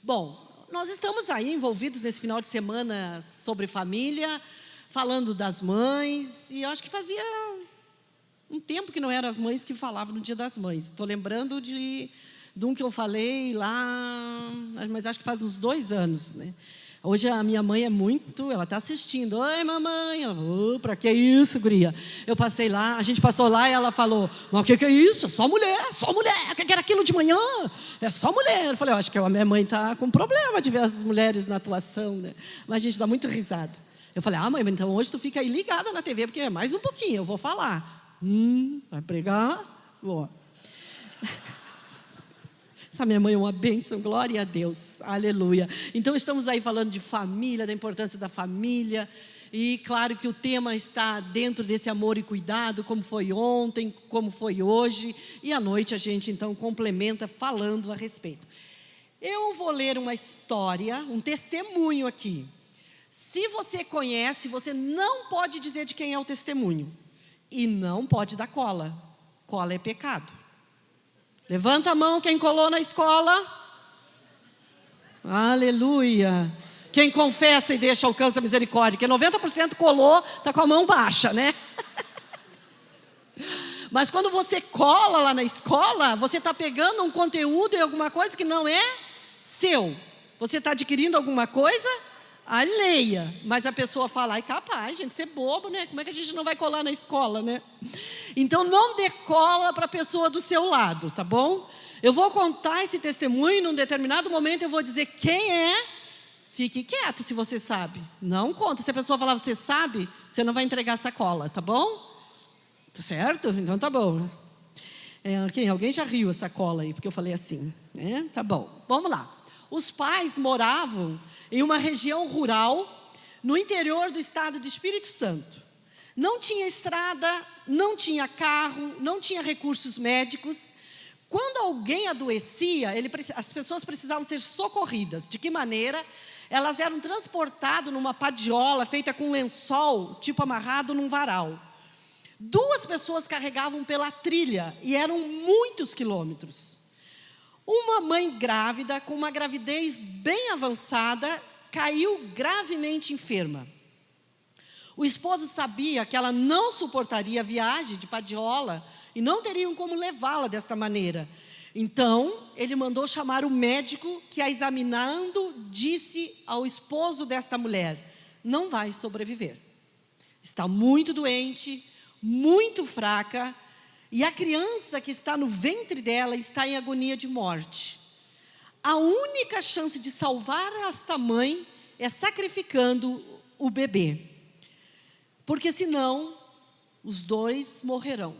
Bom, nós estamos aí envolvidos nesse final de semana sobre família, falando das mães, e eu acho que fazia um tempo que não eram as mães que falavam no Dia das Mães. Estou lembrando de um que eu falei lá, mas acho que faz uns 2 anos, né? Hoje a minha mãe ela está assistindo. Oi, mamãe. Ela falou, para que isso, guria? Eu passei lá, a gente passou lá e ela falou, mas o que é isso? É só mulher. O que era aquilo de manhã? É só mulher. Eu falei, acho que a minha mãe está com problema de ver as mulheres na atuação, né? Mas a gente dá muito risada. Eu falei, mãe, então hoje tu fica aí ligada na TV, porque é mais um pouquinho, eu vou falar. Vai pregar? Vou. Essa minha mãe é uma bênção, glória a Deus, aleluia. Então estamos aí falando de família, da importância da família. E claro que o tema está dentro desse amor e cuidado, como foi ontem, como foi hoje. E à noite a gente então complementa falando a respeito. Eu vou ler uma história, um testemunho aqui. Se você conhece, você não pode dizer de quem é o testemunho. E não pode dar cola. Cola é pecado. Levanta a mão quem colou na escola. Aleluia. Quem confessa e deixa alcança a misericórdia. Porque 90% colou, está com a mão baixa, né? Mas quando você cola lá na escola, você está pegando um conteúdo e alguma coisa que não é seu. Você está adquirindo alguma coisa alheia, mas a pessoa fala, ai capaz, gente, você é bobo, né? Como é que a gente não vai colar na escola, né? Então não dê cola para a pessoa do seu lado, tá bom? Eu vou contar esse testemunho e num determinado momento eu vou dizer quem é. Fique quieto se você sabe. Não conta. Se a pessoa falar, você sabe, você não vai entregar essa cola, tá bom? Tá certo? Então tá bom. Alguém já riu essa cola aí, porque eu falei assim, né? Tá bom, vamos lá. Os pais moravam em uma região rural, no interior do estado do Espírito Santo. Não tinha estrada, não tinha carro, não tinha recursos médicos. Quando alguém adoecia, as pessoas precisavam ser socorridas. De que maneira? Elas eram transportadas numa padiola feita com lençol, tipo amarrado num varal. 2 pessoas carregavam pela trilha e eram muitos quilômetros. Uma mãe grávida, com uma gravidez bem avançada, caiu gravemente enferma. O esposo sabia que ela não suportaria a viagem de padiola e não teriam como levá-la desta maneira. Então, ele mandou chamar o médico que, a examinando, disse ao esposo desta mulher, não vai sobreviver. Está muito doente, muito fraca, e a criança que está no ventre dela está em agonia de morte. A única chance de salvar esta mãe é sacrificando o bebê. Porque senão, os 2 morrerão.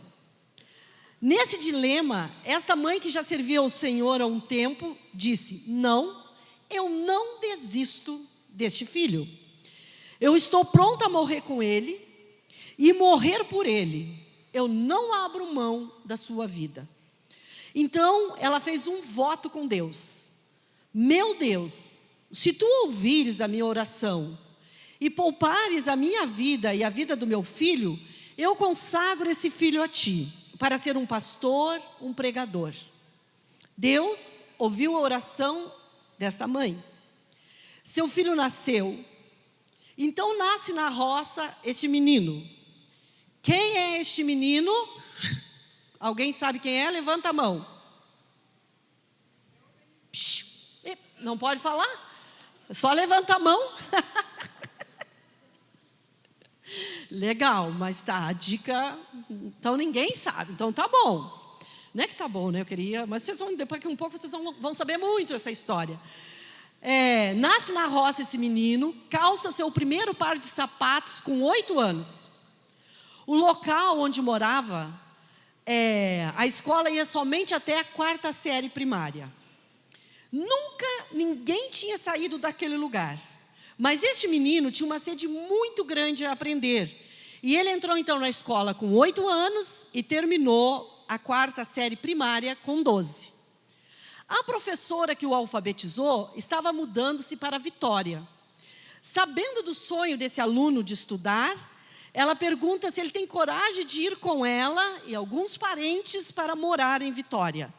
Nesse dilema, esta mãe que já servia ao Senhor há um tempo, disse, não, eu não desisto deste filho. Eu estou pronta a morrer com ele e morrer por ele. Eu não abro mão da sua vida. Então, ela fez um voto com Deus. Meu Deus, se tu ouvires a minha oração e poupares a minha vida e a vida do meu filho, eu consagro esse filho a ti, para ser um pastor, um pregador. Deus ouviu a oração dessa mãe. Seu filho nasceu. Então nasce na roça este menino. Quem é este menino? Alguém sabe quem é? Levanta a mão. Não pode falar? Só levanta a mão. Legal, mas tá, a dica, então ninguém sabe, então tá bom. Não é que tá bom, né? Eu queria, mas vocês vão, depois que um pouco vocês vão saber muito essa história. Nasce na roça esse menino, calça seu primeiro par de sapatos com 8 anos. O local onde morava, a escola ia somente até a 4ª série primária. Nunca ninguém tinha saído daquele lugar. Mas este menino tinha uma sede muito grande a aprender. E ele entrou então na escola com 8 anos e terminou a 4ª série primária com 12. A professora que o alfabetizou estava mudando-se para Vitória. Sabendo do sonho desse aluno de estudar, ela pergunta se ele tem coragem de ir com ela e alguns parentes para morar em Vitória.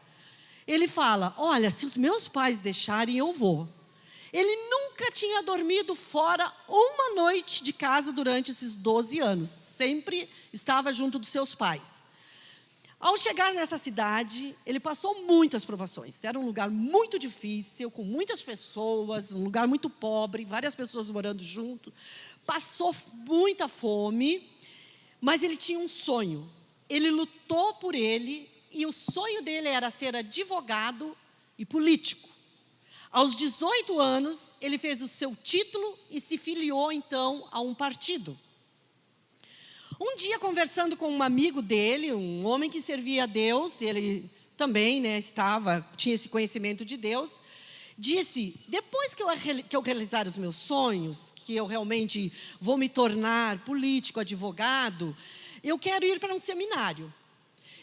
Ele fala, olha, se os meus pais deixarem, eu vou. Ele nunca tinha dormido fora uma noite de casa durante esses 12 anos. Sempre estava junto dos seus pais. Ao chegar nessa cidade, ele passou muitas provações. Era um lugar muito difícil, com muitas pessoas, um lugar muito pobre, várias pessoas morando junto. Passou muita fome, mas ele tinha um sonho. Ele lutou por ele, e o sonho dele era ser advogado e político. Aos 18 anos, ele fez o seu título e se filiou, então, a um partido. Um dia, conversando com um amigo dele, um homem que servia a Deus, ele também, tinha esse conhecimento de Deus, disse, depois que eu realizar os meus sonhos, que eu realmente vou me tornar político, advogado, eu quero ir para um seminário.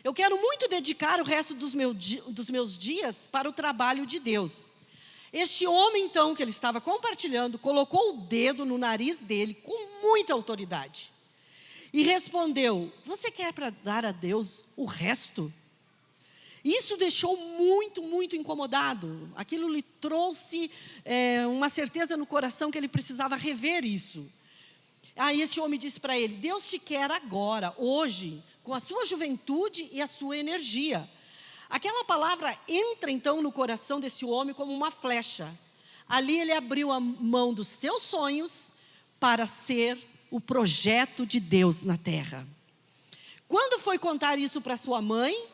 Eu quero muito dedicar o resto dos meus dias para o trabalho de Deus. Este homem, então, que ele estava compartilhando, colocou o dedo no nariz dele com muita autoridade. E respondeu, você quer dar a Deus o resto? Isso deixou muito, muito incomodado. Aquilo lhe trouxe uma certeza no coração que ele precisava rever isso. Aí esse homem disse para ele, Deus te quer agora, hoje, com a sua juventude e a sua energia. Aquela palavra entra então no coração desse homem como uma flecha. Ali ele abriu a mão dos seus sonhos para ser o projeto de Deus na terra. Quando foi contar isso para sua mãe,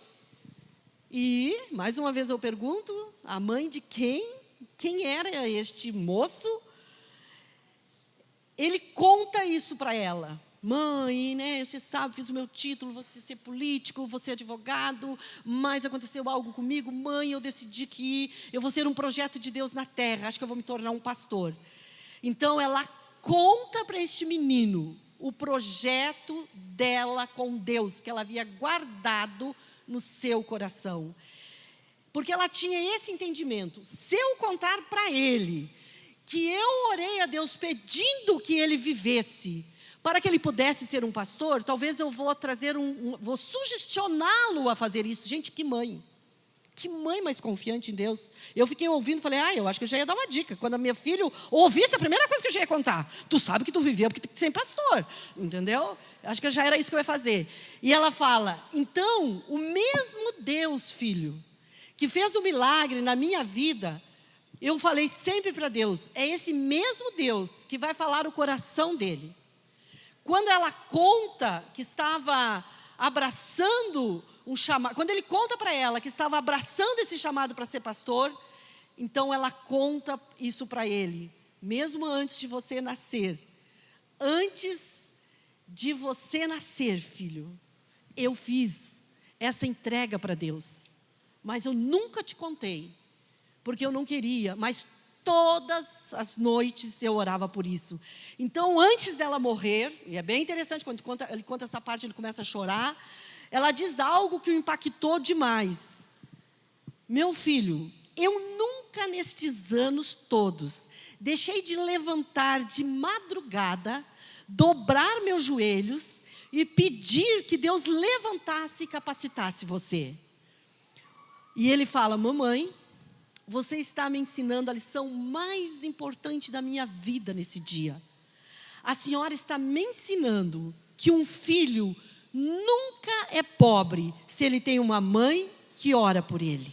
e mais uma vez eu pergunto, a mãe de quem? Quem era este moço? Ele conta isso para ela. Mãe, você sabe, fiz o meu título, vou ser político, vou ser advogado, mas aconteceu algo comigo. Mãe, eu decidi que eu vou ser um projeto de Deus na terra, acho que eu vou me tornar um pastor. Então, ela conta para este menino o projeto dela com Deus, que ela havia guardado no seu coração. Porque ela tinha esse entendimento. Se eu contar para ele que eu orei a Deus pedindo que ele vivesse, para que ele pudesse ser um pastor, talvez eu vou vou sugestioná-lo a fazer isso. Gente, que mãe mais confiante em Deus. Eu fiquei ouvindo, falei, eu acho que eu já ia dar uma dica. Quando a minha filha ouvisse, a primeira coisa que eu já ia contar, tu sabe que tu viveu porque tu tem que ser pastor, entendeu? Acho que já era isso que eu ia fazer. E ela fala, então, o mesmo Deus, filho, que fez o milagre na minha vida, eu falei sempre para Deus, é esse mesmo Deus que vai falar o coração dele. Quando ela conta que estava abraçando um chamado, quando ele conta para ela que estava abraçando esse chamado para ser pastor, então ela conta isso para ele. Mesmo antes de você nascer, filho, eu fiz essa entrega para Deus. Mas eu nunca te contei, porque eu não queria, mas todas as noites eu orava por isso. Então, antes dela morrer, e é bem interessante, quando ele conta essa parte, ele começa a chorar, ela diz algo que o impactou demais. Meu filho, eu nunca nestes anos todos, deixei de levantar de madrugada, dobrar meus joelhos e pedir que Deus levantasse e capacitasse você. E ele fala, mamãe, você está me ensinando a lição mais importante da minha vida nesse dia. A senhora está me ensinando que um filho nunca é pobre se ele tem uma mãe que ora por ele.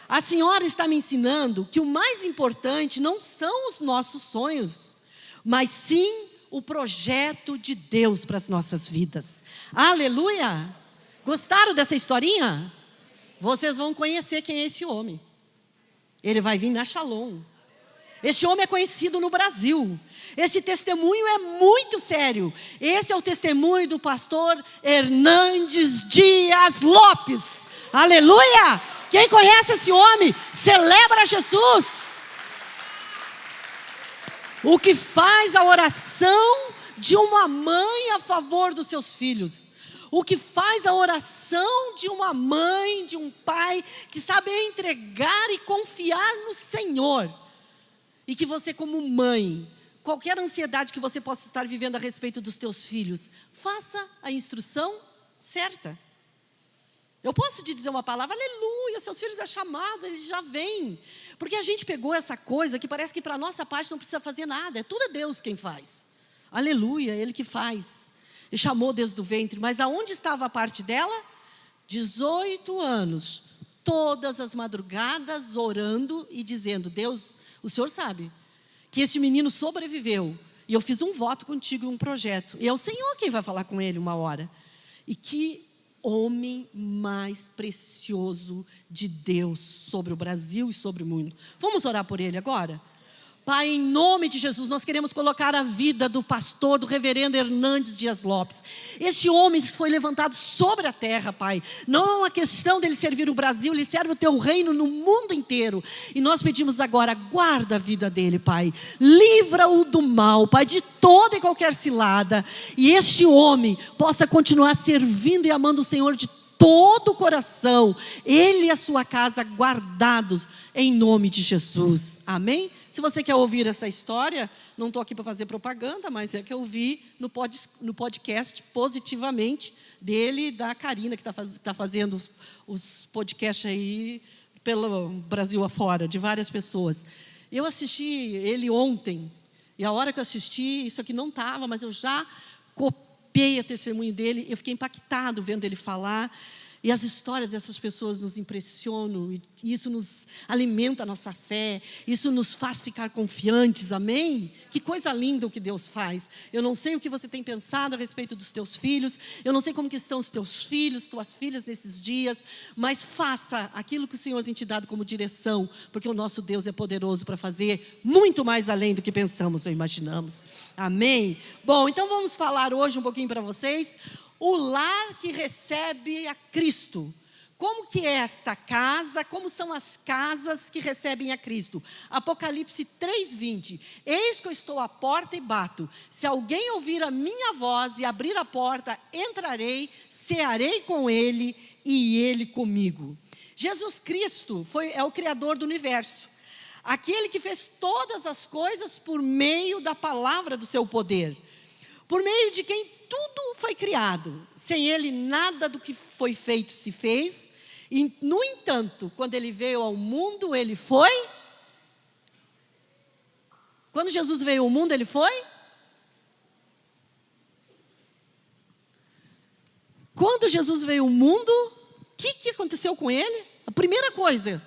A senhora está me ensinando que o mais importante não são os nossos sonhos, mas sim o projeto de Deus para as nossas vidas. Aleluia! Gostaram dessa historinha? Vocês vão conhecer quem é esse homem. Ele vai vir na Shalom. Este homem é conhecido no Brasil. Esse testemunho é muito sério. Esse é o testemunho do pastor Hernandes Dias Lopes. Aleluia! Quem conhece esse homem, celebra Jesus. O que faz a oração de uma mãe a favor dos seus filhos. O que faz a oração de uma mãe, de um pai, que sabe entregar e confiar no Senhor. E que você, como mãe, qualquer ansiedade que você possa estar vivendo a respeito dos teus filhos, faça a instrução certa. Eu posso te dizer uma palavra, aleluia, seus filhos é chamado, eles já vêm. Porque a gente pegou essa coisa que parece que para a nossa parte não precisa fazer nada, é tudo Deus quem faz. Aleluia, Ele que faz. Ele chamou desde o ventre, mas aonde estava a parte dela? 18 anos, todas as madrugadas orando e dizendo, Deus, o Senhor sabe que esse menino sobreviveu. E eu fiz um voto contigo em um projeto. E é o Senhor quem vai falar com ele uma hora. E que homem mais precioso de Deus sobre o Brasil e sobre o mundo. Vamos orar por ele agora? Pai, em nome de Jesus, nós queremos colocar a vida do pastor, do reverendo Hernandes Dias Lopes. Este homem foi levantado sobre a terra, Pai. Não é uma questão dele servir o Brasil, ele serve o teu reino no mundo inteiro. E nós pedimos agora, guarda a vida dele, Pai. Livra-o do mal, Pai, de toda e qualquer cilada. E este homem possa continuar servindo e amando o Senhor de todo o coração. Ele e a sua casa guardados em nome de Jesus. Amém? Se você quer ouvir essa história, não estou aqui para fazer propaganda, mas é que eu vi no podcast Positivamente dele e da Karina, que está fazendo os podcasts aí pelo Brasil afora, de várias pessoas. Eu assisti ele ontem, e a hora que eu assisti, isso aqui não estava, mas eu já copiei a testemunho dele, eu fiquei impactado vendo ele falar. E as histórias dessas pessoas nos impressionam, e isso nos alimenta a nossa fé, isso nos faz ficar confiantes, amém? Que coisa linda o que Deus faz. Eu não sei o que você tem pensado a respeito dos teus filhos, eu não sei como que estão os teus filhos, tuas filhas nesses dias, mas faça aquilo que o Senhor tem te dado como direção, porque o nosso Deus é poderoso para fazer muito mais além do que pensamos ou imaginamos, amém? Bom, então vamos falar hoje um pouquinho para vocês, o lar que recebe a Cristo. Como que é esta casa? Como são as casas que recebem a Cristo? Apocalipse 3:20. Eis que eu estou à porta e bato. Se alguém ouvir a minha voz e abrir a porta, entrarei, cearei com ele e ele comigo. Jesus Cristo é o Criador do universo. Aquele que fez todas as coisas por meio da palavra do seu poder. Por meio de quem tudo foi criado. Sem ele, nada do que foi feito se fez. E, no entanto, quando ele veio ao mundo, ele foi... Quando Jesus veio ao mundo, ele foi... Quando Jesus veio ao mundo, o que aconteceu com ele? A primeira coisa,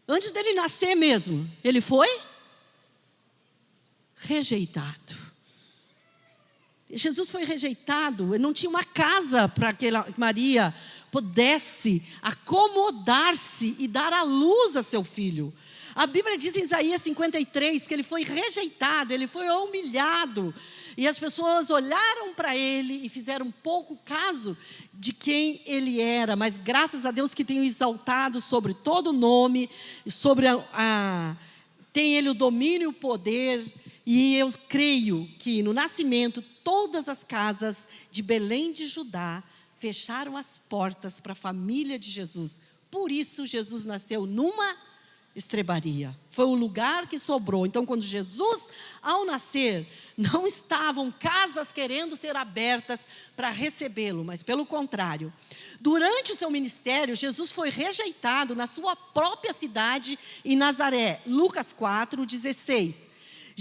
antes dele nascer mesmo, ele foi rejeitado. Jesus foi rejeitado, ele não tinha uma casa para que Maria pudesse acomodar-se e dar à luz a seu filho. A Bíblia diz em Isaías 53 que ele foi rejeitado, ele foi humilhado. E as pessoas olharam para ele e fizeram pouco caso de quem ele era. Mas graças a Deus que tem o exaltado sobre todo nome, sobre tem ele o domínio e o poder. E eu creio que no nascimento, todas as casas de Belém de Judá fecharam as portas para a família de Jesus. Por isso Jesus nasceu numa estrebaria. Foi o lugar que sobrou. Então, quando Jesus, ao nascer, não estavam casas querendo ser abertas para recebê-lo, mas pelo contrário. Durante o seu ministério, Jesus foi rejeitado na sua própria cidade em Nazaré. Lucas 4:16.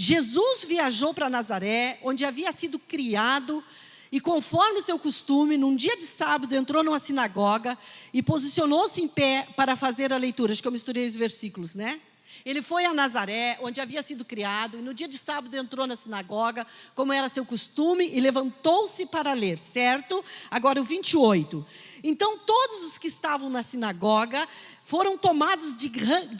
Jesus viajou para Nazaré, onde havia sido criado, e conforme o seu costume, num dia de sábado, entrou numa sinagoga e posicionou-se em pé para fazer a leitura. Acho que eu misturei os versículos, né? Ele foi a Nazaré, onde havia sido criado, e no dia de sábado entrou na sinagoga, como era seu costume, e levantou-se para ler, certo? Agora o 28. Então todos os que estavam na sinagoga foram tomados de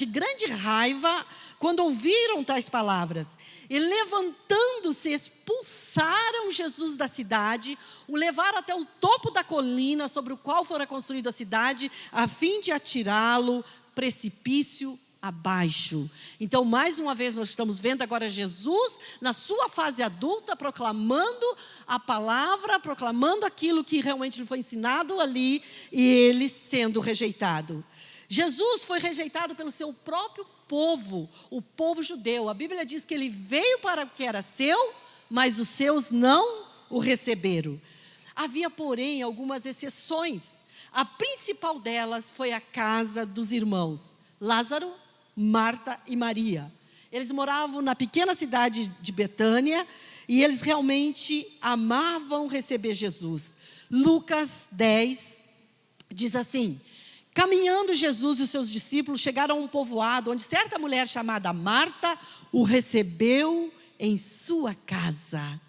grande raiva quando ouviram tais palavras. E levantando-se, expulsaram Jesus da cidade, o levaram até o topo da colina sobre o qual fora construída a cidade, a fim de atirá-lo precipício abaixo. Então, mais uma vez, nós estamos vendo agora Jesus, na sua fase adulta, proclamando a palavra, proclamando aquilo que realmente lhe foi ensinado ali, e ele sendo rejeitado. Jesus foi rejeitado pelo seu próprio povo, o povo judeu. A Bíblia diz que ele veio para o que era seu, mas os seus não o receberam. Havia, porém, algumas exceções. A principal delas foi a casa dos irmãos Lázaro, Marta e Maria. Eles moravam na pequena cidade de Betânia e eles realmente amavam receber Jesus. Lucas 10 diz assim: caminhando Jesus e os seus discípulos chegaram a um povoado onde certa mulher chamada Marta o recebeu em sua casa.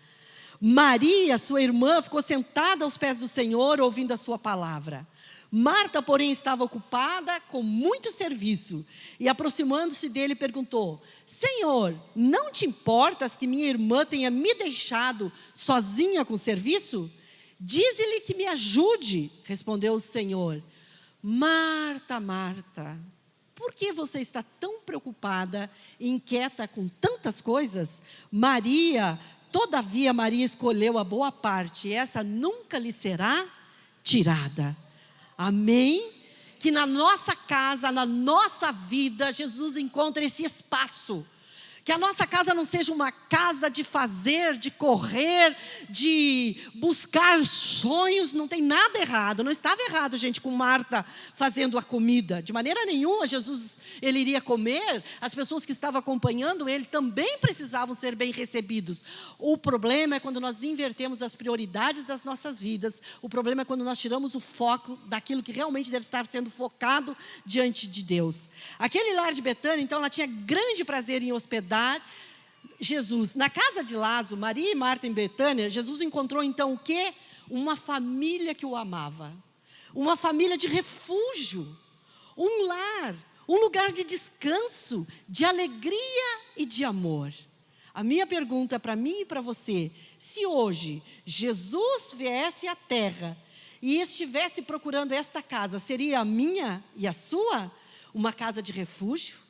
Maria, sua irmã, ficou sentada aos pés do Senhor, ouvindo a sua palavra. Marta, porém, estava ocupada com muito serviço, e aproximando-se dele, perguntou: Senhor, não te importas que minha irmã tenha me deixado sozinha com o serviço? Dize-lhe que me ajude, respondeu o Senhor. Marta, Marta, por que você está tão preocupada e inquieta com tantas coisas? Todavia Maria escolheu a boa parte, e essa nunca lhe será tirada. Amém? Que na nossa casa, na nossa vida, Jesus encontre esse espaço. Que a nossa casa não seja uma casa de fazer, de correr, de buscar sonhos. Não tem nada errado. Não estava errado, gente, com Marta fazendo a comida. De maneira nenhuma, Jesus, ele iria comer. As pessoas que estavam acompanhando ele também precisavam ser bem recebidos. O problema é quando nós invertemos as prioridades das nossas vidas. O problema é quando nós tiramos o foco daquilo que realmente deve estar sendo focado diante de Deus. Aquele lar de Betânia, então, ela tinha grande prazer em hospedar Jesus. Na casa de Lázaro, Maria e Marta em Betânia, Jesus encontrou então o quê? Uma família que o amava. Uma família de refúgio. Um lar, um lugar de descanso, de alegria e de amor. A minha pergunta para mim e para você: se hoje Jesus viesse à terra e estivesse procurando esta casa, seria a minha e a sua? Uma casa de refúgio?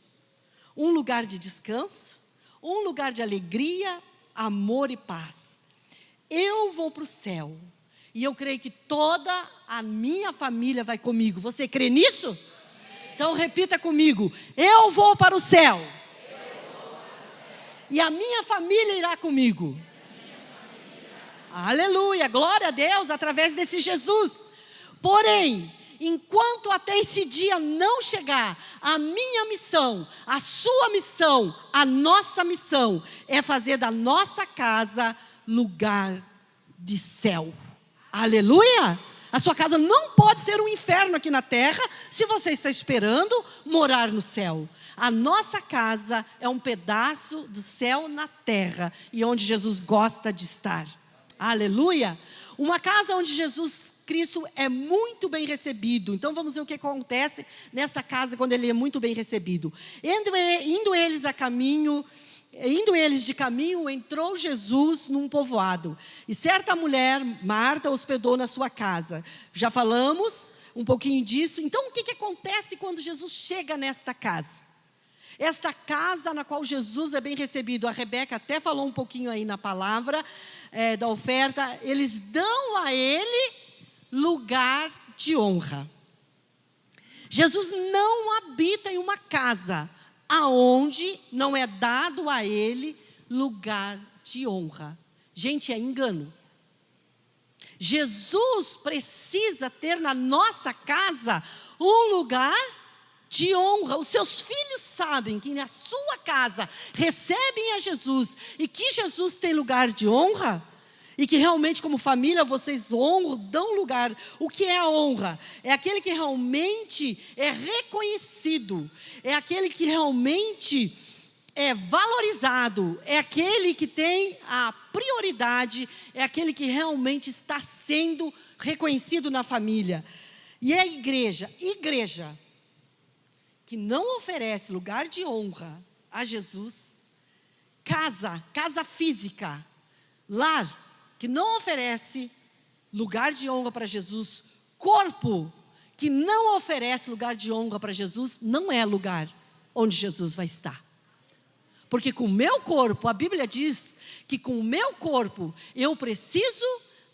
Um lugar de descanso, um lugar de alegria, amor e paz. Eu vou para o céu e eu creio que toda a minha família vai comigo. Você crê nisso? Amém. Então repita comigo: eu vou para o céu. E a minha família irá comigo. Aleluia, glória a Deus, através desse Jesus. Porém, enquanto até esse dia não chegar, a minha missão, a sua missão, a nossa missão é fazer da nossa casa lugar de céu. Aleluia! A sua casa não pode ser um inferno aqui na terra se você está esperando morar no céu. A nossa casa é um pedaço do céu na terra e onde Jesus gosta de estar. Aleluia! Uma casa onde Jesus Cristo é muito bem recebido. Então vamos ver o que acontece nessa casa quando ele é muito bem recebido. Indo eles de caminho, entrou Jesus num povoado. E certa mulher, Marta, hospedou na sua casa. Já falamos um pouquinho disso. Então o que acontece quando Jesus chega nesta casa? Esta casa na qual Jesus é bem recebido. A Rebeca até falou um pouquinho aí na palavra da oferta. Eles dão a ele lugar de honra. Jesus não habita em uma casa aonde não é dado a ele lugar de honra. Gente, é engano. Jesus precisa ter na nossa casa um lugar de honra. Os seus filhos sabem que na sua casa recebem a Jesus e que Jesus tem lugar de honra. E que realmente como família vocês honram, dão lugar. O que é a honra? É aquele que realmente é reconhecido. É aquele que realmente é valorizado. É aquele que tem a prioridade. É aquele que realmente está sendo reconhecido na família. E é a igreja que não oferece lugar de honra a Jesus. Casa física, lar, que não oferece lugar de honra para Jesus, corpo que não oferece lugar de honra para Jesus, não é lugar onde Jesus vai estar. Porque com o meu corpo, a Bíblia diz que com o meu corpo eu preciso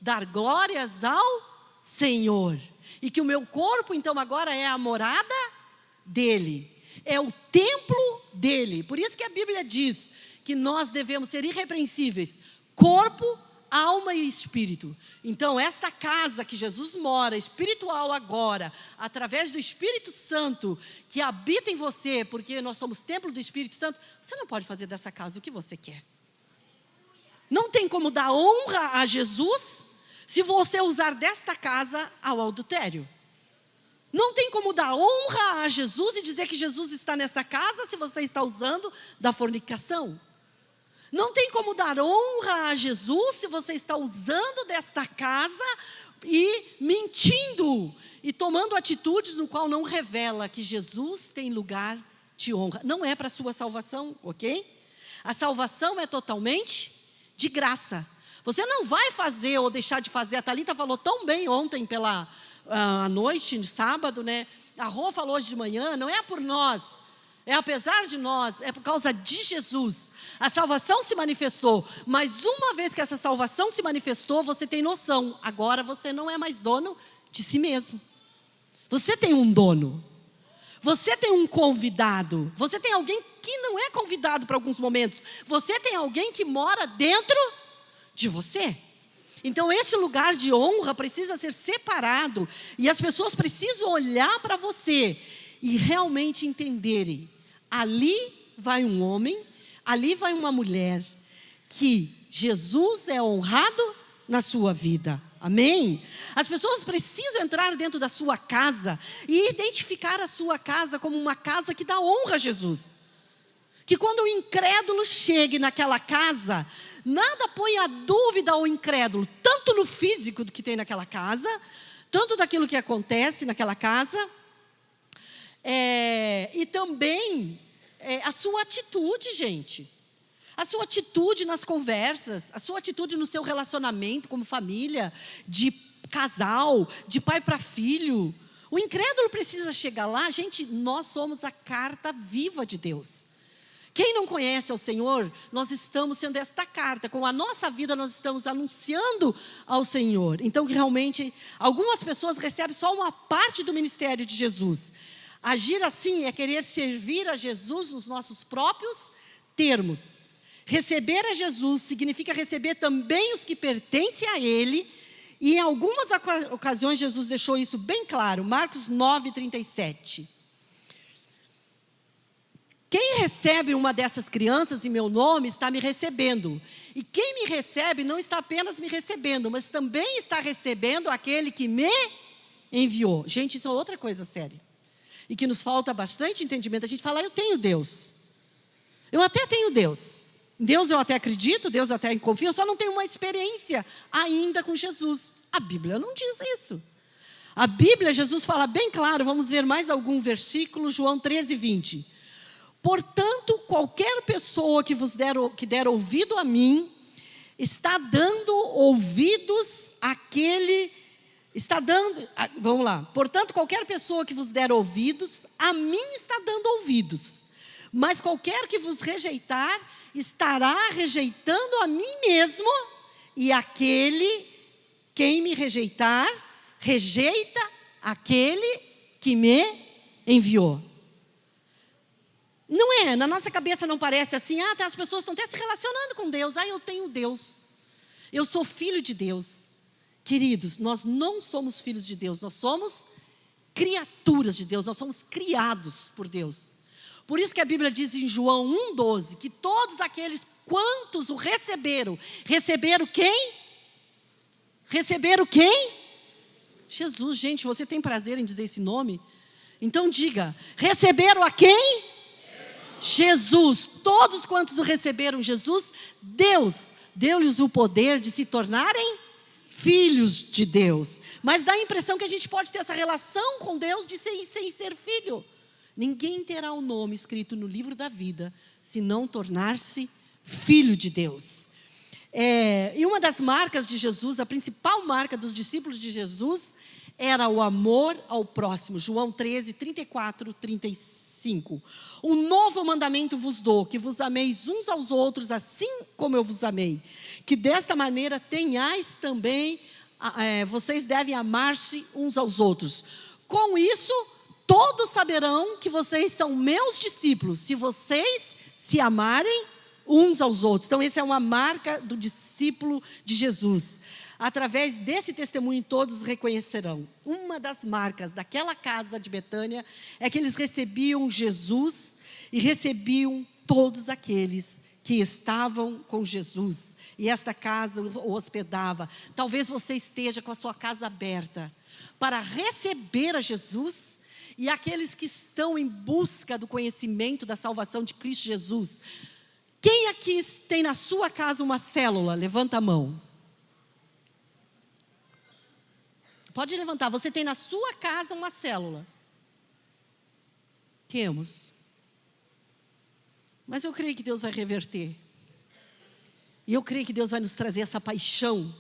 dar glórias ao Senhor. E que o meu corpo então agora é a morada dele, é o templo dele. Por isso que a Bíblia diz que nós devemos ser irrepreensíveis, corpo, alma e espírito. Então, esta casa que Jesus mora, espiritual agora, através do Espírito Santo, que habita em você, porque nós somos templo do Espírito Santo, você não pode fazer dessa casa o que você quer. Não tem como dar honra a Jesus se você usar desta casa ao adultério. Não tem como dar honra a Jesus e dizer que Jesus está nessa casa se você está usando da fornicação. Não tem como dar honra a Jesus se você está usando desta casa e mentindo e tomando atitudes no qual não revela que Jesus tem lugar de honra. Não é para a sua salvação, ok? A salvação é totalmente de graça. Você não vai fazer ou deixar de fazer. A Thalita falou tão bem ontem pela noite, de sábado, né? A Rô falou hoje de manhã, não é por nós. É apesar de nós, é por causa de Jesus. A salvação se manifestou, mas uma vez que essa salvação se manifestou, você tem noção, agora você não é mais dono de si mesmo. Você tem um dono, você tem um convidado, você tem alguém que não é convidado para alguns momentos, você tem alguém que mora dentro de você. Então esse lugar de honra precisa ser separado, e as pessoas precisam olhar para você e realmente entenderem. Ali vai um homem, ali vai uma mulher, que Jesus é honrado na sua vida. Amém? As pessoas precisam entrar dentro da sua casa e identificar a sua casa como uma casa que dá honra a Jesus. Que quando o incrédulo chegue naquela casa, nada põe a dúvida ao incrédulo, tanto no físico do que tem naquela casa, tanto daquilo que acontece naquela casa, e também a sua atitude, gente. A sua atitude nas conversas, a sua atitude no seu relacionamento como família, de casal, de pai para filho. O incrédulo precisa chegar lá, gente, nós somos a carta viva de Deus. Quem não conhece ao Senhor, nós estamos sendo esta carta, com a nossa vida nós estamos anunciando ao Senhor. Então, realmente, algumas pessoas recebem só uma parte do ministério de Jesus. Agir assim é querer servir a Jesus nos nossos próprios termos. Receber a Jesus significa receber também os que pertencem a Ele. E em algumas ocasiões Jesus deixou isso bem claro. Marcos 9:37. Quem recebe uma dessas crianças em meu nome está me recebendo. E quem me recebe não está apenas me recebendo, mas também está recebendo aquele que me enviou. Gente, isso é outra coisa séria. E que nos falta bastante entendimento. A gente fala, eu tenho Deus. Eu até tenho Deus. Deus eu até acredito, Deus eu até confio, eu só não tenho uma experiência ainda com Jesus. A Bíblia não diz isso. A Bíblia, Jesus fala bem claro, vamos ver mais algum versículo, João 13:20. Portanto, qualquer pessoa que der ouvido a mim, está dando ouvidos àquele... vamos lá. Portanto, qualquer pessoa que vos der ouvidos, a mim está dando ouvidos. Mas qualquer que vos rejeitar, estará rejeitando a mim mesmo. E quem me rejeitar, rejeita aquele que me enviou. Não é, na nossa cabeça não parece assim, as pessoas estão até se relacionando com Deus. Eu tenho Deus. Eu sou filho de Deus. Queridos, nós não somos filhos de Deus, nós somos criaturas de Deus, nós somos criados por Deus. Por isso que a Bíblia diz em João 1:12, que todos aqueles quantos o receberam quem? Receberam quem? Jesus. Gente, você tem prazer em dizer esse nome? Então diga, receberam a quem? Jesus. Todos quantos o receberam Jesus, Deus deu-lhes o poder de se tornarem filhos de Deus. Mas dá a impressão que a gente pode ter essa relação com Deus de sem ser filho. Ninguém terá o nome escrito no livro da vida se não tornar-se filho de Deus. E uma das marcas de Jesus, a principal marca dos discípulos de Jesus, era o amor ao próximo. João 13:34-35. Um novo mandamento vos dou, que vos ameis uns aos outros, assim como eu vos amei. Que desta maneira tenhais também, vocês devem amar-se uns aos outros. Com isso, todos saberão que vocês são meus discípulos, se vocês se amarem uns aos outros. Então, essa é uma marca do discípulo de Jesus. Através desse testemunho, todos reconhecerão. Uma das marcas daquela casa de Betânia é que eles recebiam Jesus e recebiam todos aqueles que estavam com Jesus. E esta casa o hospedava. Talvez você esteja com a sua casa aberta para receber a Jesus e aqueles que estão em busca do conhecimento da salvação de Cristo Jesus. Quem aqui tem na sua casa uma célula? Levanta a mão. Pode levantar. Você tem na sua casa uma célula? Temos. Mas eu creio que Deus vai reverter. E eu creio que Deus vai nos trazer essa paixão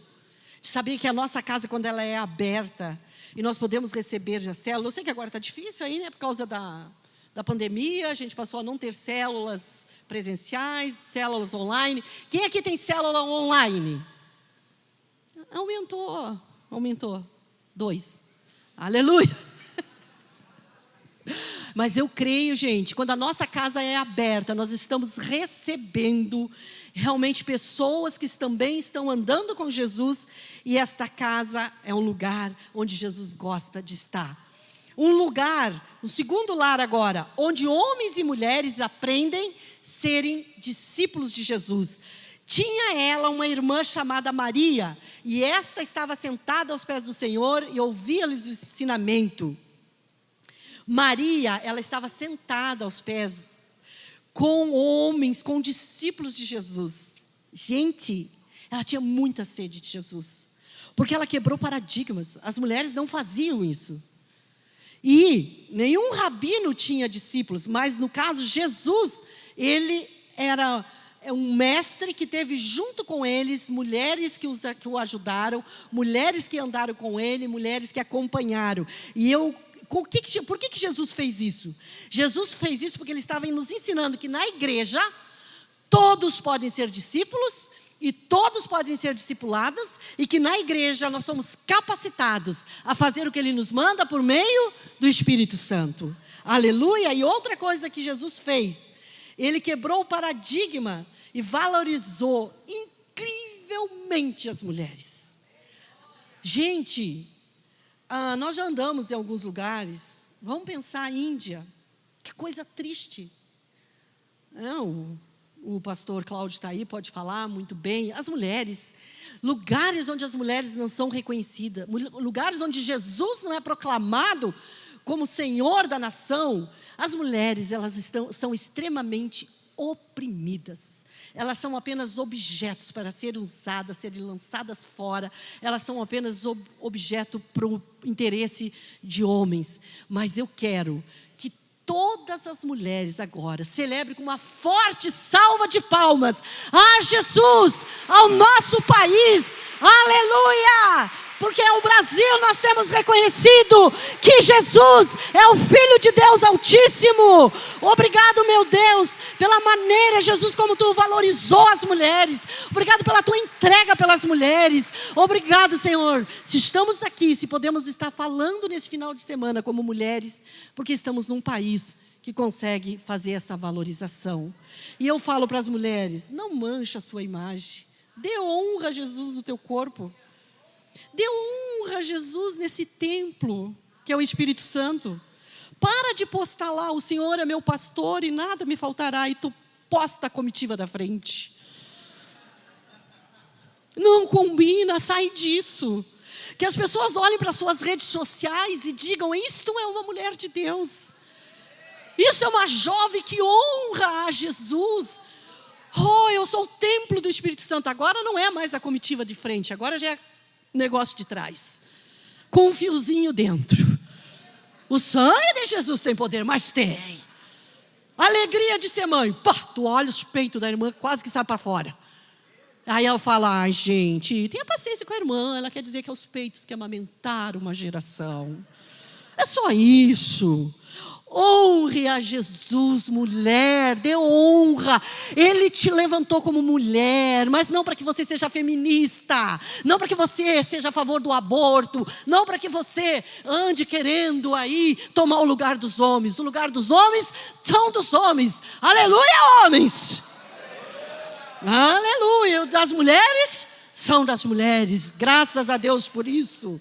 de saber que a nossa casa, quando ela é aberta, e nós podemos receber a célula. Eu sei que agora está difícil aí, né? Por causa da pandemia, a gente passou a não ter células presenciais, células online. Quem aqui tem célula online? Aumentou. 2. Aleluia! Mas eu creio, gente, quando a nossa casa é aberta, nós estamos recebendo realmente pessoas que também estão andando com Jesus, e esta casa é um lugar onde Jesus gosta de estar. Um segundo lar agora, onde homens e mulheres aprendem a serem discípulos de Jesus. Tinha ela uma irmã chamada Maria, e esta estava sentada aos pés do Senhor e ouvia-lhes o ensinamento. Maria, ela estava sentada aos pés com homens, com discípulos de Jesus. Gente, ela tinha muita sede de Jesus, porque ela quebrou paradigmas. As mulheres não faziam isso. E nenhum rabino tinha discípulos, mas no caso Jesus, ele era um mestre que teve junto com eles mulheres que o ajudaram, mulheres que andaram com ele, mulheres que acompanharam. E por que Jesus fez isso? Jesus fez isso porque ele estava nos ensinando que na igreja todos podem ser discípulos e todos podem ser discipulados, e que na igreja nós somos capacitados a fazer o que ele nos manda por meio do Espírito Santo. Aleluia! E outra coisa que Jesus fez, ele quebrou o paradigma e valorizou incrivelmente as mulheres. Gente, nós já andamos em alguns lugares. Vamos pensar em Índia. Que coisa triste. O pastor Cláudio está aí, pode falar muito bem. As mulheres, lugares onde as mulheres não são reconhecidas, lugares onde Jesus não é proclamado como Senhor da nação, as mulheres, são extremamente oprimidas. Elas são apenas objetos para serem usadas, serem lançadas fora. Elas são apenas objeto para o interesse de homens. Mas eu quero que todas as mulheres agora celebrem com uma forte salva de palmas a Jesus, ao nosso país. Aleluia! Porque o Brasil nós temos reconhecido que Jesus é o Filho de Deus Altíssimo. Obrigado, meu Deus, pela maneira, Jesus, como Tu valorizou as mulheres. Obrigado pela Tua entrega pelas mulheres. Obrigado, Senhor. Se estamos aqui, se podemos estar falando nesse final de semana como mulheres, porque estamos num país que consegue fazer essa valorização. E eu falo para as mulheres, não mancha a sua imagem. Dê honra a Jesus no teu corpo. Dê honra a Jesus nesse templo, que é o Espírito Santo. Para de postar lá, o Senhor é meu pastor e nada me faltará, e tu posta a comitiva da frente. Não combina, sai disso. Que as pessoas olhem para suas redes sociais e digam, isto é uma mulher de Deus. Isso é uma jovem que honra a Jesus. Oh, eu sou o templo do Espírito Santo. Agora não é mais a comitiva de frente, agora já é negócio de trás, com um fiozinho dentro. O sangue de Jesus tem poder, mas tem alegria de ser mãe. Pá, tu olha os peitos da irmã, quase que sai para fora. Aí eu falo, ai gente, tenha paciência com a irmã, ela quer dizer que é os peitos que amamentaram uma geração. É só isso. Honre a Jesus, mulher, dê honra. Ele te levantou como mulher, mas não para que você seja feminista, não para que você seja a favor do aborto, não para que você ande querendo aí tomar o lugar dos homens. O lugar dos homens são dos homens. Aleluia, homens! Aleluia. Das mulheres, são das mulheres. Graças a Deus por isso.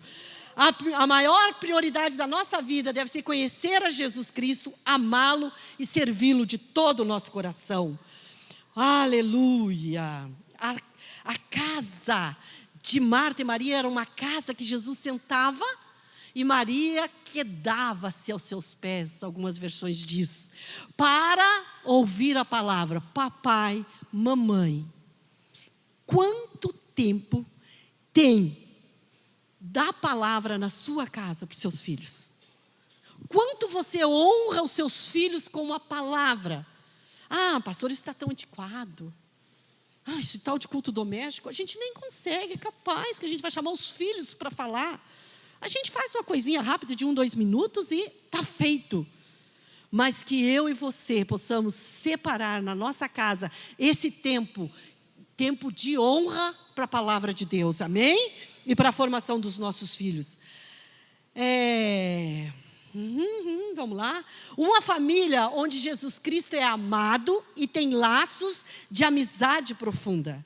A maior prioridade da nossa vida deve ser conhecer a Jesus Cristo, amá-lo e servi-lo de todo o nosso coração. Aleluia. A casa de Marta e Maria era uma casa que Jesus sentava e Maria quedava-se aos seus pés, algumas versões diz, para ouvir a palavra. Papai, mamãe, quanto tempo tem da palavra na sua casa para os seus filhos? Quanto você honra os seus filhos com a palavra? Ah, pastor, isso está tão antiquado. Ah, esse tal de culto doméstico, a gente nem consegue, é capaz que a gente vai chamar os filhos para falar. A gente faz uma coisinha rápida de 1, 2 minutos e está feito. Mas que eu e você possamos separar na nossa casa esse tempo de honra para a palavra de Deus, amém? E para a formação dos nossos filhos. Vamos lá. Uma família onde Jesus Cristo é amado e tem laços de amizade profunda.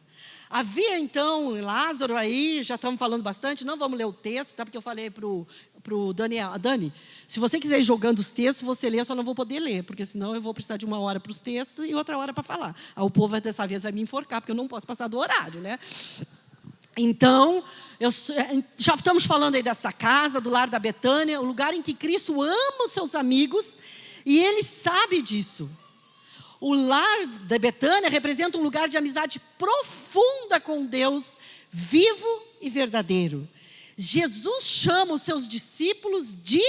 Havia então Lázaro aí, já estamos falando bastante, não vamos ler o texto, tá? Porque eu falei para o Daniel, Dani, se você quiser ir jogando os textos, você lê, eu só não vou poder ler, porque senão eu vou precisar de 1 hora para os textos e outra hora para falar. Aí o povo dessa vez vai me enforcar, porque eu não posso passar do horário, né? Então, já estamos falando aí dessa casa, do lar da Betânia, o lugar em que Cristo ama os seus amigos, e Ele sabe disso. O lar da Betânia representa um lugar de amizade profunda com Deus, vivo e verdadeiro. Jesus chama os seus discípulos de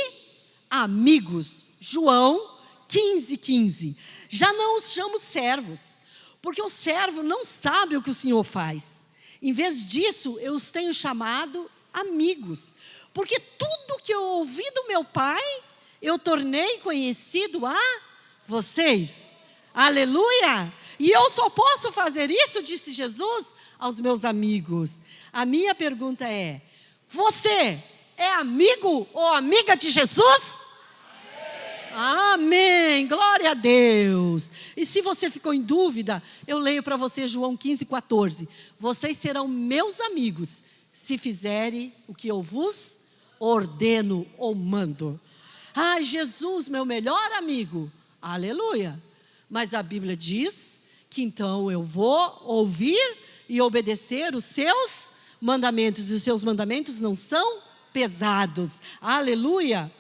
amigos. João 15:15. Já não os chamo servos, porque o servo não sabe o que o Senhor faz. Em vez disso, eu os tenho chamado amigos, porque tudo que eu ouvi do meu Pai, eu tornei conhecido a vocês. Aleluia! E eu só posso fazer isso, disse Jesus, aos meus amigos. A minha pergunta é: você é amigo ou amiga de Jesus? Amém, glória a Deus. E se você ficou em dúvida, eu leio para você João 15:14. Vocês serão meus amigos se fizerem o que eu vos ordeno ou mando. Ah, Jesus, meu melhor amigo. Aleluia. Mas a Bíblia diz que então eu vou ouvir e obedecer os seus mandamentos. E os seus mandamentos não são pesados. Aleluia.